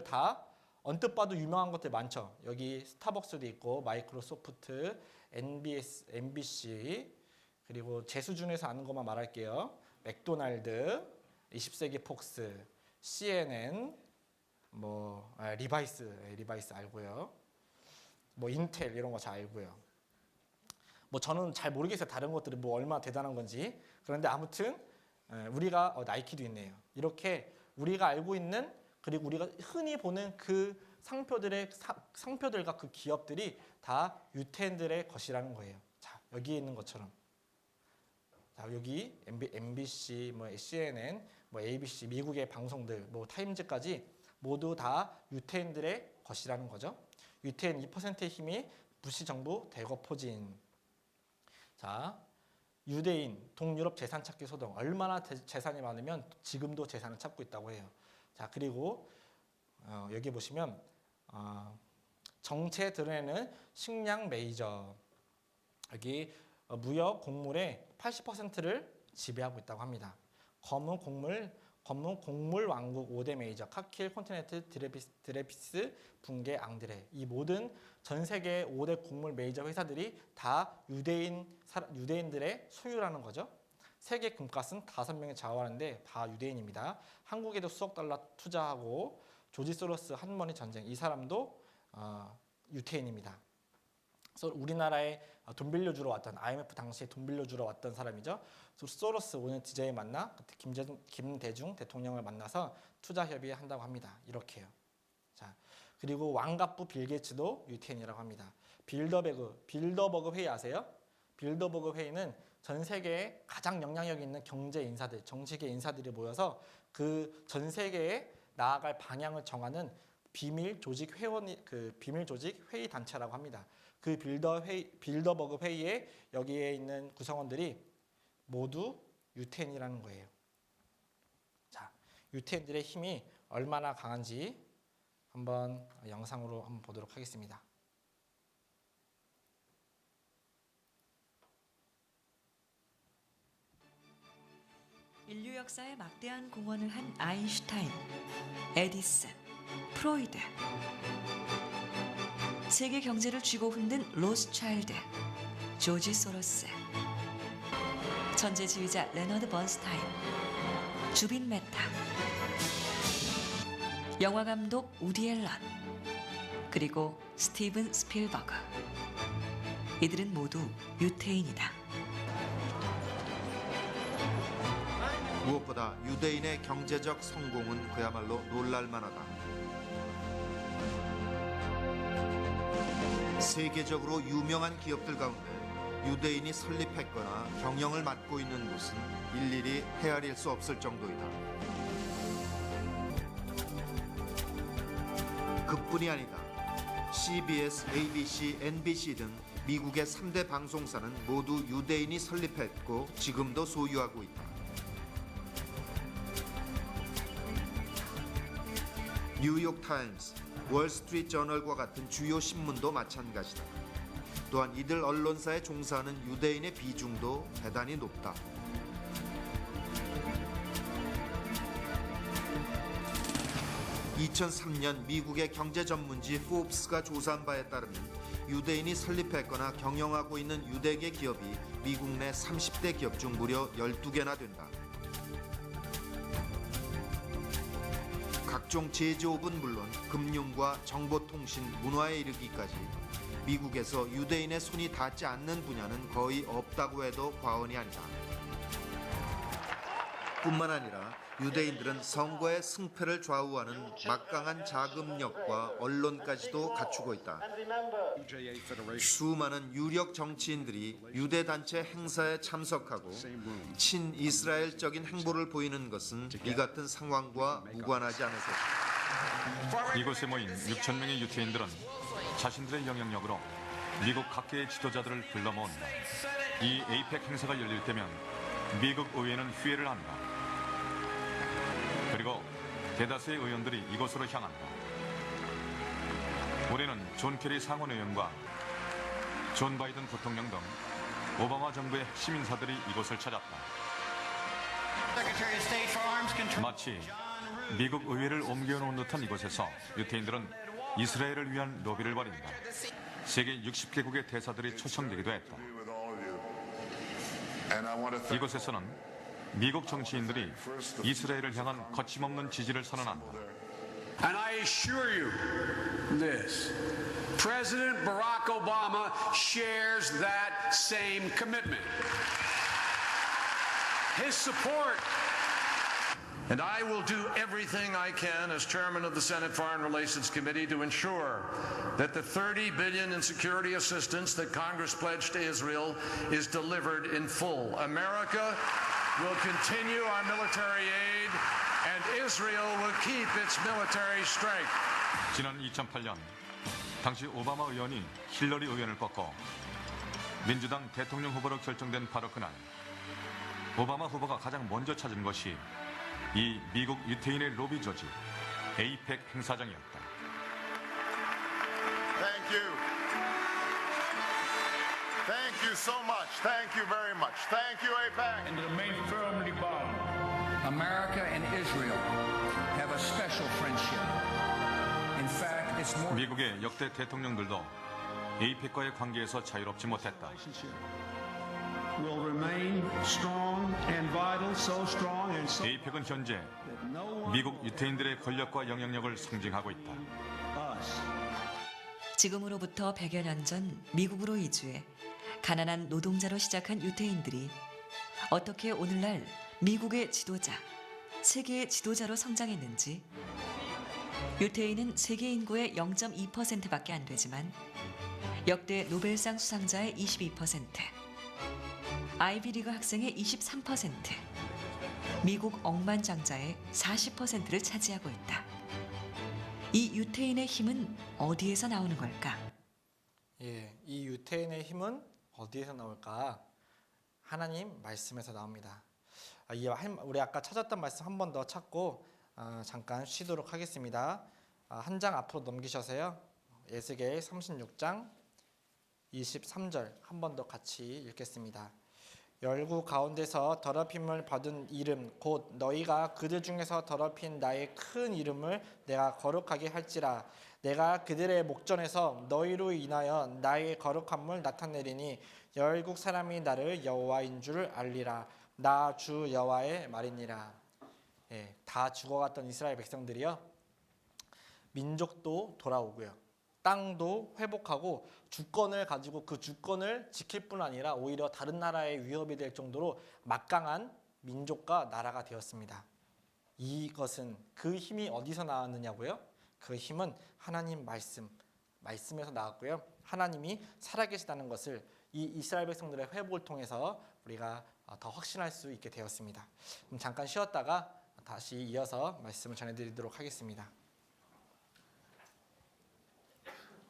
다 언뜻 봐도 유명한 것들 많죠. 여기 스타벅스도 있고 마이크로소프트, MBC 그리고 제 수준에서 아는 것만 말할게요. 맥도날드, 20세기 폭스, CNN, 리바이스 알고요. 인텔 이런 거 잘 알고요. 저는 잘 모르겠어요. 다른 것들이 얼마나 대단한 건지. 그런데 아무튼 우리가 나이키도 있네요. 이렇게 우리가 알고 있는 그리고 우리가 흔히 보는 그 상표들과 그 기업들이 다 유태인들의 것이라는 거예요. 자, 여기에 있는 것처럼. 자, 여기 MBC, CNN, ABC, 미국의 방송들, 타임즈까지 모두 다 유태인들의 것이라는 거죠. 유태인 2%의 힘이 부시 정부 대거 포진. 자, 유대인, 동유럽 재산 찾기 소동. 얼마나 재산이 많으면 지금도 재산을 찾고 있다고 해요. 자, 그리고 여기 보시면 정체 드러내는 식량 메이저. 여기 무역 곡물의 80%를 지배하고 있다고 합니다. 검은 곡물 왕국 5대 메이저 카킬, 콘티넨트, 드레피스, 붕괴, 앙드레. 이 모든 전 세계 5대 곡물 메이저 회사들이 다 유대인들의 소유라는 거죠. 세계 금값은 5명이 좌우하는데 다 유대인입니다. 한국에도 수억 달러 투자하고 조지 소로스 한머니 전쟁 이 사람도 유태인입니다. 그래서 우리나라에 돈 빌려주러 왔던 IMF 당시에 돈 빌려주러 왔던 사람이죠. 소로스 오늘 DJ 만나 그때 김대중 대통령을 만나서 투자 협의한다고 합니다. 이렇게요. 자, 그리고 왕갑부 빌 게이츠도 유태인이라고 합니다. 빌더버그 회의 아세요? 빌더버그 회의는 전 세계에 가장 영향력 있는 경제 인사들, 정치계 인사들이 모여서 그 전 세계에 나아갈 방향을 정하는 비밀 조직 회의 단체라고 합니다. 그 빌더버그 회의에 여기에 있는 구성원들이 모두 유태인이라는 거예요. 자, 유태인들의 힘이 얼마나 강한지 한번 영상으로 한번 보도록 하겠습니다. 인류 역사에 막대한 공헌을 한 아인슈타인, 에디슨, 프로이드, 세계 경제를 쥐고 흔든 로스차일드, 조지 소로스, 천재지휘자 레너드 번스타인, 주빈 메타, 영화감독 우디 앨런, 그리고 스티븐 스필버그. 이들은 모두 유태인이다. 무엇보다 유대인의 경제적 성공은 그야말로 놀랄만하다. 세계적으로 유명한 기업들 가운데 유대인이 설립했거나 경영을 맡고 있는 곳은 일일이 헤아릴 수 없을 정도이다. 그뿐이 아니다. CBS, ABC, NBC 등 미국의 3대 방송사는 모두 유대인이 설립했고 지금도 소유하고 있다. 뉴욕타임스, 월스트리트 저널과 같은 주요 신문도 마찬가지다. 또한 이들 언론사에 종사하는 유대인의 비중도 대단히 높다. (2003년) 미국의 경제 전문지 포브스가 조사한 바에 따르면 유대인이 설립했거나 경영하고 있는 유대계 기업이 미국 내 30대 기업 중 무려 12개나 된다. 각종 제조업은 물론 금융과 정보통신, 문화에 이르기까지 미국에서 유대인의 손이 닿지 않는 분야는 거의 없다고 해도 과언이 아니다. 뿐만 아니라 유대인들은 선거의 승패를 좌우하는 막강한 자금력과 언론까지도 갖추고 있다. 수많은 유력 정치인들이 유대 단체 행사에 참석하고 친이스라엘적인 행보를 보이는 것은 이 같은 상황과 무관하지 않을 것이다. 이곳에 모인 6천 명의 유태인들은 자신들의 영향력으로 미국 각계의 지도자들을 불러 모은다. 이 에이펙 행사가 열릴 때면 미국 의회는 휴회를 한다. 그리고 대다수의 의원들이 이곳으로 향한다. 올해는 존 케리 상원의원과 존 바이든 부통령 등 오바마 정부의 핵심 인사들이 이곳을 찾았다. 마치 미국 의회를 옮겨놓은 듯한 이곳에서 유태인들은 이스라엘을 위한 로비를 벌인다. 세계 60개국의 대사들이 초청되기도 했다. 이곳에서는 미국 정치인들이 이스라엘을 향한 거침없는 지지를 선언한다. And I assure you this, President Barack Obama shares that same commitment. His support. And I will do everything I can as chairman of the Senate Foreign Relations Committee to ensure that the $30 billion in security assistance that Congress pledged to Israel is delivered in full. America will continue our military aid and Israel will keep its military strength. 지난 2008년 당시 오바마 의원이 힐러리 의원을 꺾고 민주당 대통령 후보로 결정된 바로 그날 오바마 후보가 가장 먼저 찾은 것이 이 미국 유태인의 로비 조직 에이펙 행사장이었다. Thank you. Thank you so much. Thank you very much. Thank you, AIPAC. And remain firmly bound. America and Israel have a special friendship. In fact, it's more 미국의 역대 대통령들도 에이펙과의 관계에서 자유롭지 못했다. will remain strong and vital, so strong and so 에이펙은 현재 that no one 미국 유태인들의 권력과 영향력을 상징하고 있다. us. 지금으로부터 100여 년 전 미국으로 이주해 가난한 노동자로 시작한 유태인들이 어떻게 오늘날 미국의 지도자, 세계의 지도자로 성장했는지. 유태인은 세계 인구의 0.2%밖에 안 되지만 역대 노벨상 수상자의 22%, 아이비리그 학생의 23%, 미국 억만장자의 40%를 차지하고 있다. 이 유태인의 힘은 어디에서 나오는 걸까? 예, 이 유태인의 힘은 어디에서 나올까? 하나님 말씀에서 나옵니다. 우리 아까 찾았던 말씀 한 번 더 찾고 잠깐 쉬도록 하겠습니다. 한 장 앞으로 넘기셔서요. 에스겔 36장 23절 한 번 더 같이 읽겠습니다. 열국 가운데서 더럽힘을 받은 이름 곧 너희가 그들 중에서 더럽힌 나의 큰 이름을 내가 거룩하게 할지라. 내가 그들의 목전에서 너희로 인하여 나의 거룩함을 나타내리니 열국 사람이 나를 여호와인 줄 알리라. 나 주 여호와의 말이니라. 예, 다 죽어갔던 이스라엘 백성들이요, 민족도 돌아오고요, 땅도 회복하고 주권을 가지고 그 주권을 지킬 뿐 아니라 오히려 다른 나라의 위협이 될 정도로 막강한 민족과 나라가 되었습니다. 이것은 그 힘이 어디서 나왔느냐고요? 그 힘은 하나님 말씀에서 나왔고요. 하나님이 살아계시다는 것을 이 이스라엘 백성들의 회복을 통해서 우리가 더 확신할 수 있게 되었습니다. 그럼 잠깐 쉬었다가 다시 이어서 말씀을 전해드리도록 하겠습니다.